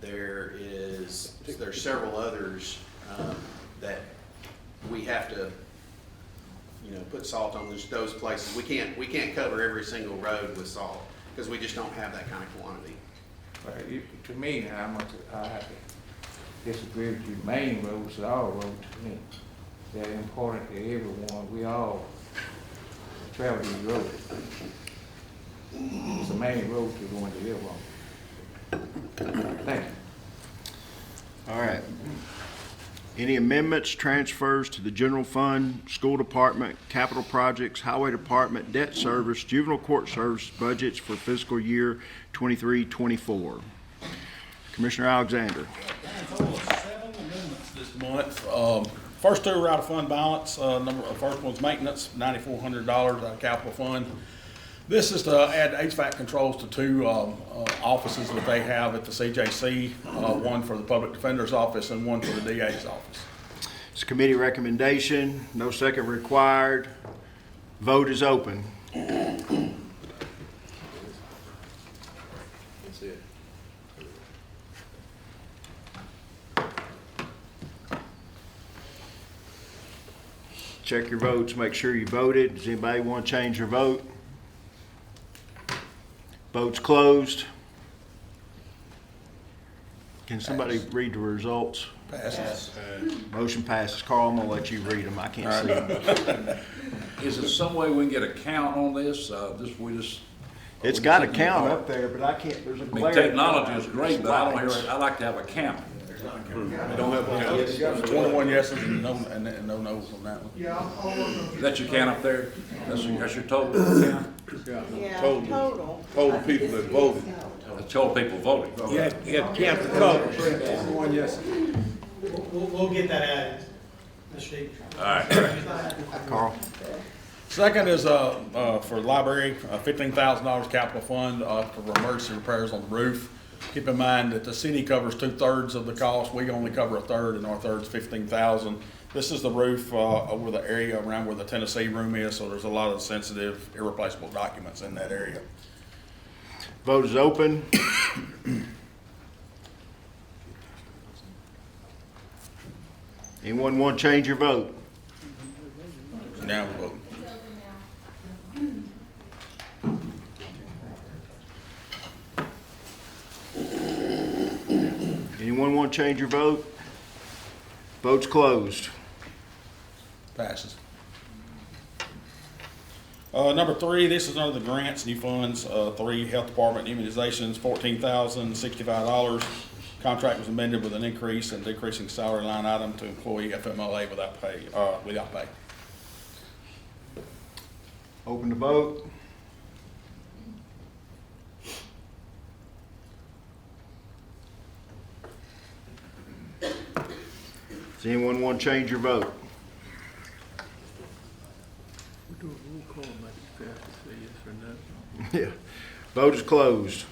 Speaker 23: There's several others that we have to, put salt on those places. We can't cover every single road with salt because we just don't have that kind of quantity.
Speaker 20: To me, I have to disagree with you. Main roads are all roads to me. They're important to everyone. We all travel these roads. It's the main road you're going to live on. Thank you.
Speaker 1: All right. Any amendments, transfers to the general fund, school department, capital projects, highway department, debt service, juvenile court service budgets for fiscal year 23-24? Commissioner Alexander.
Speaker 2: Total of 7 amendments this month. First two are out of fund balance. First one's maintenance, $9,400 out of capital fund. This is to add HVAC controls to 2 offices that they have at the CJC, one for the public defender's office and one for the DA's office.
Speaker 1: It's a committee recommendation, no second required. Vote is open.
Speaker 5: That's it.
Speaker 1: Check your votes, make sure you voted. Does anybody want to change their vote? Votes closed. Can somebody read the results?
Speaker 2: Passes.
Speaker 1: Motion passes. Carl, I'm gonna let you read them. I can't see them.
Speaker 16: Is there some way we can get a count on this?
Speaker 1: It's got a count up there, but I can't, there's a
Speaker 16: I mean,
Speaker 1: glare.
Speaker 16: technology is great, but I don't hear it. I like to have a count.
Speaker 2: We don't have one. 21 yeses and no no's on that one.
Speaker 4: Yeah, I'll work on.
Speaker 16: Is that your count up there? That's your total count?
Speaker 19: Yeah,
Speaker 12: Total people that voted.
Speaker 16: That's total people voting.
Speaker 17: You have to count the votes.
Speaker 14: One yes. We'll get that added, Mr. Deep.
Speaker 16: All right.
Speaker 1: Carl.
Speaker 2: Second is for the library, $15,000 capital fund for emergency repairs on the roof. Keep in mind that the city covers 2/3 of the cost. We only cover 1/3, and our third's $15,000. This is the roof over the area around where the Tennessee room is, so there's a lot of sensitive, irreplaceable documents in that area.
Speaker 1: Vote is open. Anyone want to change your vote?
Speaker 2: Now we're voting.
Speaker 1: Anyone want to change your vote? Vote's closed.
Speaker 2: Passes. Number 3, this is under the grants, new funds, 3, health department immunizations, $14,065. Contract was amended with an increase and decreasing salary line item to employee FMLA without pay.
Speaker 1: Open the vote. Does anyone want to change your vote? Yeah. Vote is closed.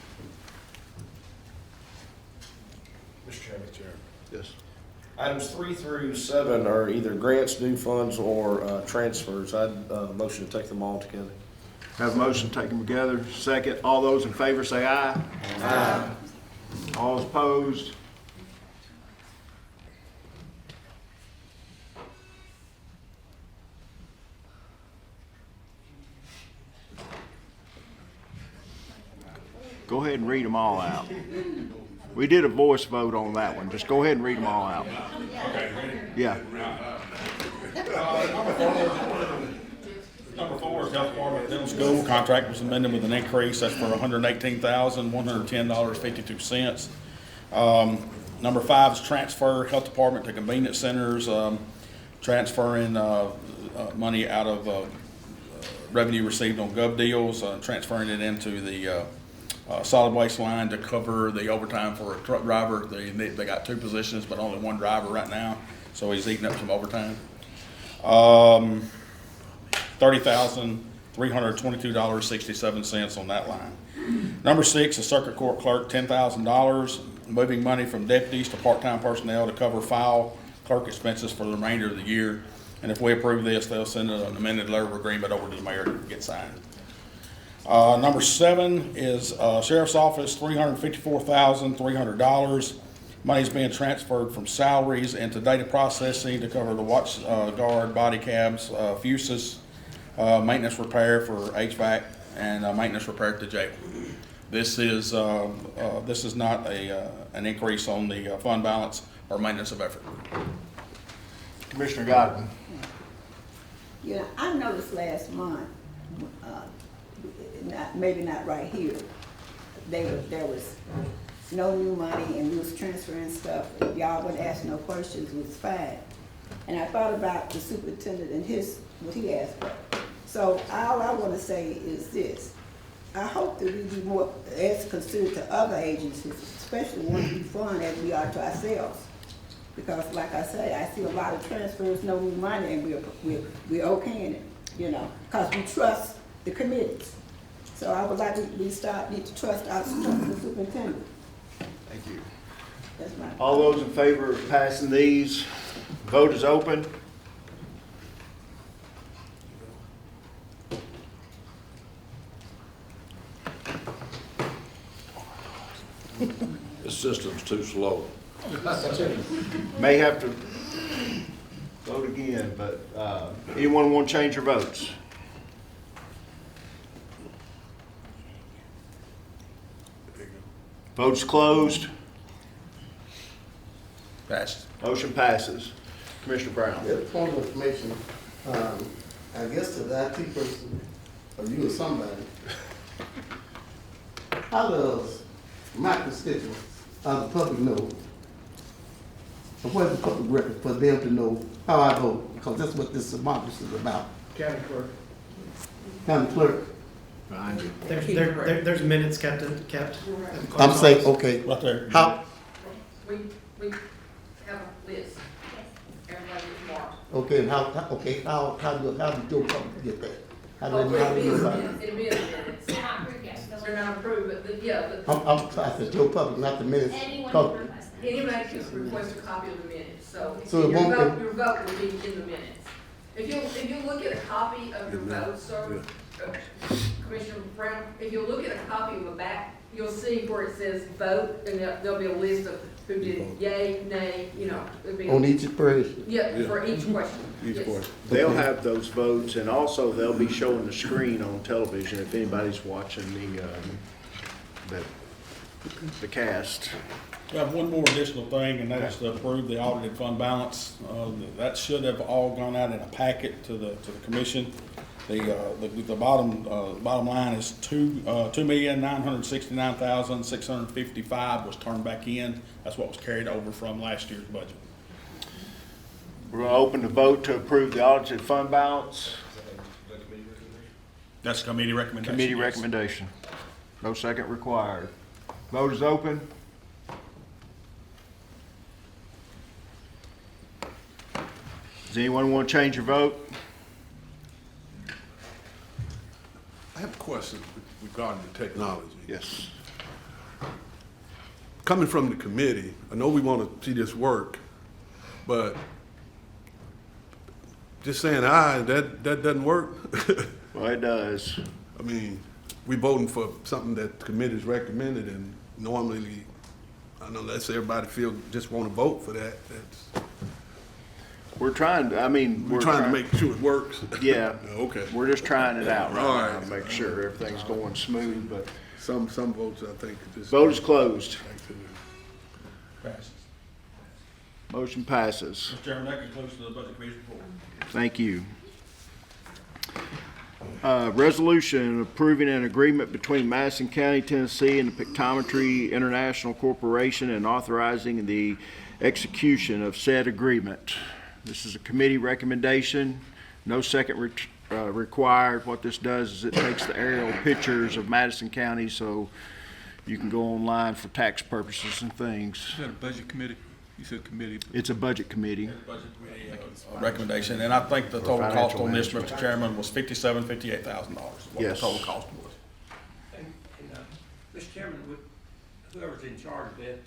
Speaker 9: Mr. Chairman.
Speaker 1: Yes.
Speaker 9: Items 3 through 7 are either grants, new funds, or transfers. I'd motion to take them all together.
Speaker 1: Have a motion to take them together. Second. All those in favor say aye. Aye. All opposed? Go ahead and read them all out. We did a voice vote on that one. Just go ahead and read them all out. Yeah.
Speaker 2: Number 4 is health department dental school. Contract was amended with an increase. That's for $118,110.52. Number 5 is transfer health department to convenience centers, transferring money out of revenue received on gov deals, transferring it into the solid waste line to cover the overtime for a truck driver. They got 2 positions, but only 1 driver right now, so he's eating up some overtime. $30,322.67 on that line. Number 6 is circuit court clerk, $10,000, moving money from deputies to part-time personnel to cover file clerk expenses for the remainder of the year. And if we approve this, they'll send an amended letter of agreement over to the mayor to get signed. Number 7 is sheriff's office, $354,300. Money's being transferred from salaries into data processing to cover the watch guard, body cabs, fuses, maintenance repair for HVAC, and maintenance repair at the jail. This is not an increase on the fund balance or maintenance of effort.
Speaker 1: Commissioner Godwin.
Speaker 19: Yeah, I noticed last month, maybe not right here, there was no new money, and we was transferring stuff, and y'all wouldn't ask no questions, it was fine. And I thought about the superintendent and what he asked for. So all I wanna say is this, I hope that we be more as considerate to other agencies, especially ones we fund as we are to ourselves. Because like I say, I see a lot of transfers, no new money, and we're okaying it, you know, because we trust the committees. So I would like we need to trust the superintendent.
Speaker 1: Thank you.
Speaker 19: That's my.
Speaker 1: All those in favor of passing these, vote is open.
Speaker 16: The system's too slow.
Speaker 1: May have to vote again, but anyone want to change your votes? Votes closed.
Speaker 2: Passed.
Speaker 1: Motion passes. Commissioner Brown.
Speaker 11: Yeah, point of information, I guess to the IT person, or you or somebody, how does my constituents, the public know, or what is the public record for them to know how I vote? Because that's what this democracy is about.
Speaker 14: County clerk.
Speaker 11: County clerk.
Speaker 14: There's minutes kept.
Speaker 11: I'm saying, okay,
Speaker 2: Right there.
Speaker 11: how,
Speaker 18: We have a list. Everybody is marked.
Speaker 11: okay, and how do Joe public get that? How do they know about it?
Speaker 18: It'll be in the minutes. They're not approved, but yeah,
Speaker 11: I said Joe public, not the minutes. Cause-
Speaker 18: anybody can request a copy of the minutes, so
Speaker 11: So it
Speaker 18: your
Speaker 11: won't
Speaker 18: vote,
Speaker 11: be-
Speaker 18: your vote will be in the minutes. If you look at a copy of your vote, sir, Commissioner Brown, if you look at a copy of the back, you'll see where it says vote, and there'll be a list of who did yay, nay, you know. It'll be-
Speaker 11: On each person.
Speaker 18: Yeah, for each question.
Speaker 2: Each
Speaker 18: Yes.
Speaker 2: question.
Speaker 1: They'll have those votes, and also they'll be showing the screen on television if anybody's watching the cast.
Speaker 2: We have one more additional thing, and that is to approve the audited fund balance. That should have all gone out in a packet to the commission. The bottom line is $2,969,655 was turned back in. That's what was carried over from last year's budget.
Speaker 1: We're going to open the vote to approve the audited fund balance.
Speaker 2: That's committee recommendation.
Speaker 1: Committee
Speaker 2: yes.
Speaker 1: recommendation. No second required. Vote is open. Does anyone want to change your vote?
Speaker 12: I have a question regarding the technology.
Speaker 1: Yes.
Speaker 12: Coming from the committee, I know we want to see this work, but just saying aye, that doesn't work.
Speaker 1: Well, it does.
Speaker 12: I mean, we voting for something that the committee's recommended, and normally, unless everybody just want to vote for that,
Speaker 1: We're trying to,
Speaker 12: we're trying to make sure it works.
Speaker 1: Yeah.
Speaker 12: Okay.
Speaker 1: We're just trying it out
Speaker 12: All
Speaker 1: right now,
Speaker 12: right.
Speaker 1: make sure everything's going smooth, but
Speaker 12: Some votes, I think. Just
Speaker 1: vote is closed.
Speaker 2: Passes.
Speaker 1: Motion passes.
Speaker 2: Mr. Chairman, that concludes the Budget Committee's report.
Speaker 1: Thank you. Resolution approving an agreement between Madison County, Tennessee and the Pictometry International Corporation and authorizing the execution of said agreement. This is a committee recommendation, no second required. What this does is it takes the aerial pictures of Madison County so you can go online for tax purposes and things.
Speaker 5: Is that a budget committee? You said committee.
Speaker 1: It's a budget committee.
Speaker 2: Budget Committee recommendation, and I think the total cost on this, Mr. Chairman, was $58,000. What
Speaker 1: Yes.
Speaker 2: the total cost was.
Speaker 17: Mr. Chairman, would whoever's in charge of that,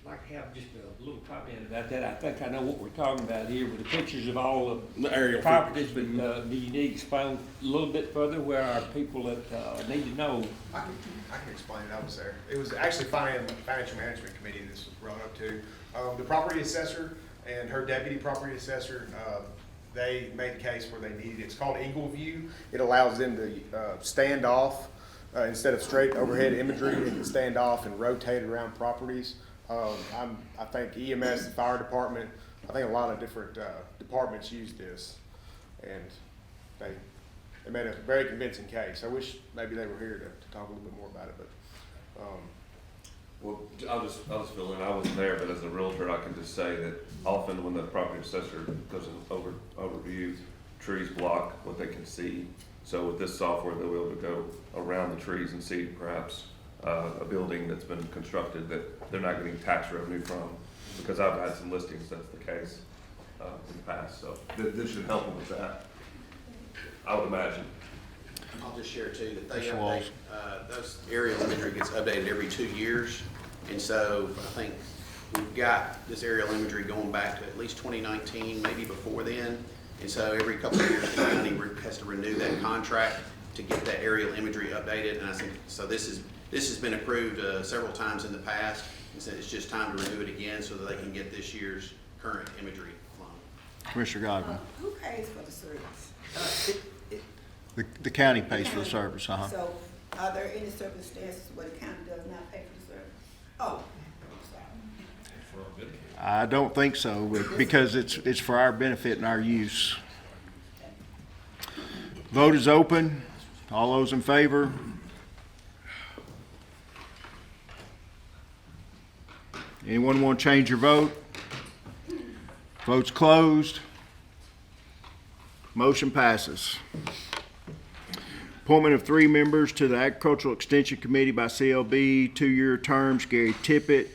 Speaker 17: I'd like to have just a little comment about that. I think I know what we're talking about here with the pictures of all of
Speaker 2: The aerial
Speaker 17: properties, but do you need to explain a little bit further where our people that need to know?
Speaker 6: I can explain it. I was there. It was actually Financial Management Committee this was brought up to. The property assessor and her deputy property assessor, they made a case where they needed, it's called Eagle View. It allows them to stand off instead of straight overhead imagery. They can stand off and rotate around properties. I think EMS, the fire department, I think a lot of different departments use this, and they made a very convincing case. I wish maybe they were here to talk a little bit more about it,
Speaker 7: Well, I'll just fill in. I wasn't there, but as a realtor, I can just say that often when the property assessor does an overview, trees block what they can see. So with this software, they'll be able to go around the trees and see perhaps a building that's been constructed that they're not getting tax revenue from. Because I've had some listings that's the case in the past. So this should help them with that, I would imagine.
Speaker 23: I'll just share too, that they
Speaker 1: Mr.
Speaker 23: update,
Speaker 1: Walls.
Speaker 23: those aerial imagery gets updated every 2 years. And so I think we've got this aerial imagery going back to at least 2019, maybe before then. And so every couple of years, the county has to renew that contract to get that aerial imagery updated. And I think, so this has been approved several times in the past. And so it's just time to renew it again so that they can get this year's current imagery flown.
Speaker 1: Commissioner Godwin.
Speaker 19: Who pays for the service?
Speaker 1: The county pays for the service,
Speaker 19: So are there any circumstances where the county does not pay for the service? Oh, sorry.
Speaker 1: I don't think so, because it's for our benefit and our use. Vote is open. All those in favor? Anyone want to change your vote? Vote's closed. Motion passes. Appointment of 3 members to the Agricultural Extension Committee by CLB, 2-year terms, Gary Tippett,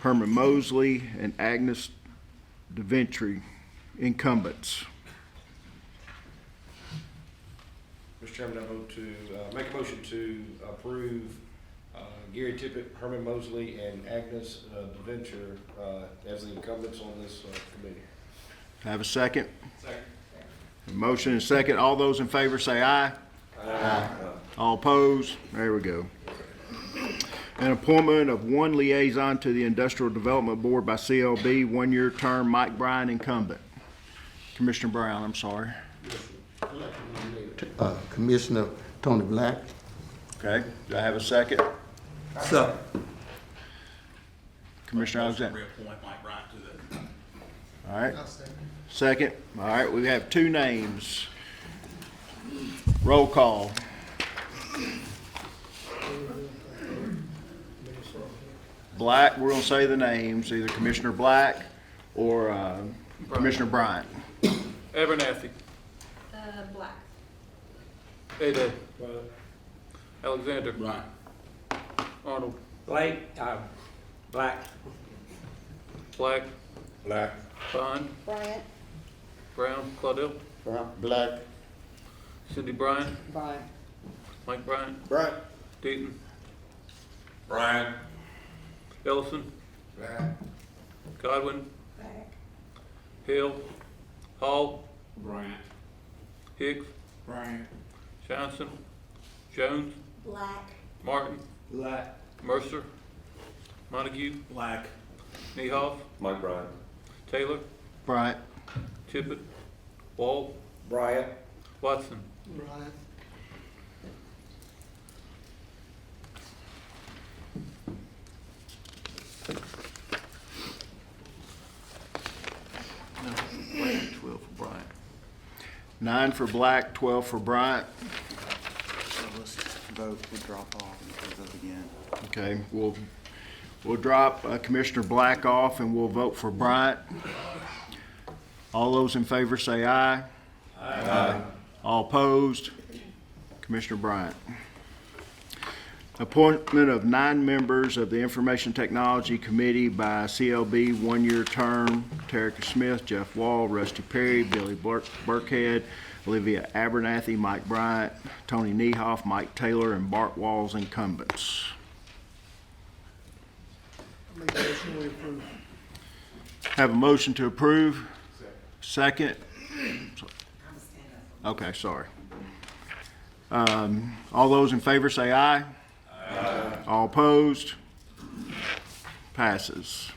Speaker 1: Herman Mosley, and Agnes DeVentry, incumbents.
Speaker 9: Mr. Chairman, I vote to make a motion to approve Gary Tippett, Herman Mosley, and Agnes DeVentry as the incumbents on this committee.
Speaker 1: Have a second?
Speaker 9: Second.
Speaker 1: Motion and second. All those in favor say aye. Aye. All opposed? There we go. An appointment of 1 liaison to the Industrial Development Board by CLB, 1-year term, Mike Bryan, incumbent. Commissioner Brown, I'm sorry.
Speaker 11: Commissioner Tony Black.
Speaker 1: Okay, do I have a second?
Speaker 11: Second.
Speaker 1: Commissioner Alexander.
Speaker 2: Reappoint Mike Bryant to the.
Speaker 1: All right. Second. All right, we have 2 names. Roll call. Black, we're gonna say the names, either Commissioner Black or Commissioner Bryant.
Speaker 5: Abernathy.
Speaker 18: Black.
Speaker 5: Ade. Alexander.
Speaker 2: Bryant.
Speaker 5: Arnold.
Speaker 17: Blake, Black.
Speaker 5: Black.
Speaker 2: Black.
Speaker 5: Bond.
Speaker 19: Bryant.
Speaker 5: Brown. Claudel.
Speaker 11: Black.
Speaker 5: Cindy Bryan.
Speaker 18: Bryant.
Speaker 5: Mike Bryant.
Speaker 11: Bryant.
Speaker 5: Deaton.
Speaker 16: Brian.
Speaker 5: Ellison.
Speaker 20: Black.
Speaker 5: Godwin.
Speaker 19: Black.
Speaker 5: Hill. Hall.
Speaker 2: Bryant.
Speaker 5: Hicks.
Speaker 20: Bryant.
Speaker 5: Johnson. Jones.
Speaker 19: Black.
Speaker 5: Martin.
Speaker 20: Black.
Speaker 5: Mercer. Montague.
Speaker 2: Black.
Speaker 5: Niehoff.
Speaker 7: Mike Bryan.
Speaker 5: Taylor.
Speaker 1: Bryant.
Speaker 5: Tippett. Wall.
Speaker 9: Bryant.
Speaker 5: Watson.
Speaker 19: Bryant.
Speaker 1: No, 12 for Bryant. 9 for Black, 12 for Bryant.
Speaker 15: So let's vote, we drop off and vote again.
Speaker 1: Okay, we'll drop Commissioner Black off and we'll vote for Bryant. All those in favor say aye. Aye. All opposed? Commissioner Bryant. Appointment of 9 members of the Information Technology Committee by CLB, 1-year term, Terica Smith, Jeff Wall, Rusty Perry, Billy Burkhead, Olivia Abernathy, Mike Bryant, Tony Niehoff, Mike Taylor, and Bart Walls, incumbents.
Speaker 4: Make a motion we approve.
Speaker 1: Have a motion to approve? Second? Okay, sorry. All those in favor say aye. Aye. All opposed? Passes.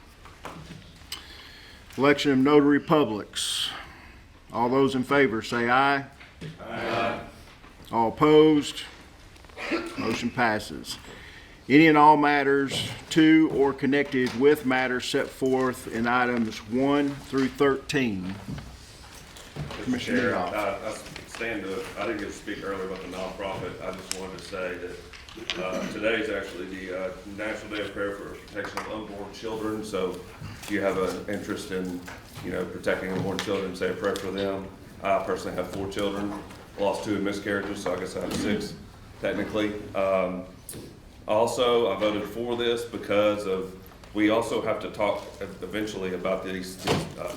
Speaker 1: Election of notary publics. All those in favor say aye. Aye. All opposed? Motion passes. Any and all matters to or connected with matters set forth in items 1 through 13.
Speaker 7: Mr. Chair, I stand to, I didn't get to speak earlier about the nonprofit. I just wanted to say that Today is actually the National Day of Prayer for Protection of Unborn Children. So if you have an interest in, protecting unborn children, say a prayer for them. I personally have 4 children, lost 2 in miscarriages, so I guess I have 6 technically. Also, I voted for this because we also have to talk eventually about these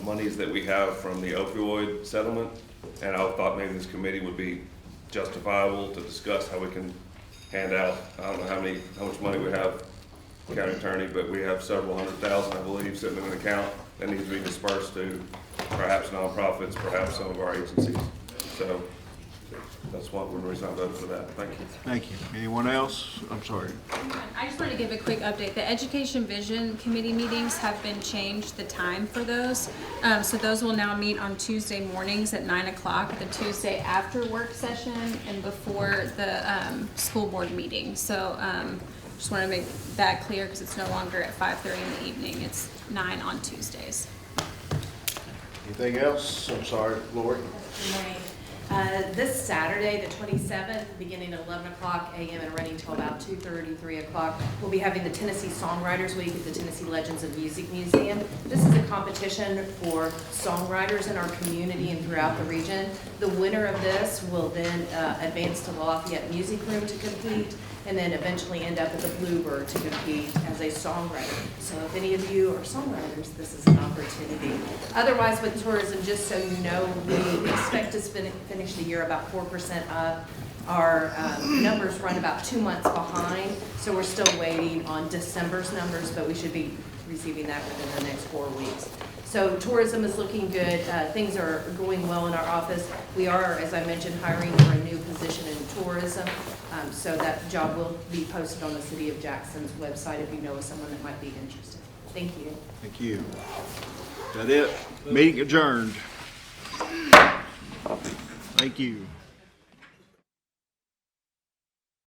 Speaker 7: monies that we have from the opioid settlement. And I thought maybe this committee would be justifiable to discuss how we can hand out, I don't know how much money we have, county attorney, but we have several $100,000, I believe, sitting in an account that needs to be dispersed to perhaps nonprofits, perhaps some of our agencies. So that's one reason I voted for that. Thank you.
Speaker 1: Thank you. Anyone else? I'm sorry.
Speaker 3: I just wanted to give a quick update. The Education Vision Committee meetings have been changed, the time for those. So those will now meet on Tuesday mornings at 9 o'clock, the Tuesday after work session and before the school board meeting. So just want to make that clear because it's no longer at 5:30 in the evening. It's 9 on Tuesdays.
Speaker 1: Anything else? I'm sorry, Lori.
Speaker 10: Good morning. This Saturday, the 27th, beginning at 11 o'clock a.m. and running till about 2:30, 3 o'clock, we'll be having the Tennessee Songwriters Week at the Tennessee Legends of Music Museum. This is a competition for songwriters in our community and throughout the region. The winner of this will then advance to the Lafayette Music Room to compete, and then eventually end up at the Bluebird to compete as a songwriter. So if any of you are songwriters, this is an opportunity. Otherwise, with tourism, just so you know, we expect to finish the year about 4% up. Our numbers run about 2 months behind, so we're still waiting on December's numbers, but we should be receiving that within the next 4 weeks. So tourism is looking good. Things are going well in our office. We are, as I mentioned, hiring for a new position in tourism. So that job will be posted on the City of Jackson's website if you know of someone that might be interested. Thank you.
Speaker 1: Thank you. Is that it? Meeting adjourned. Thank you.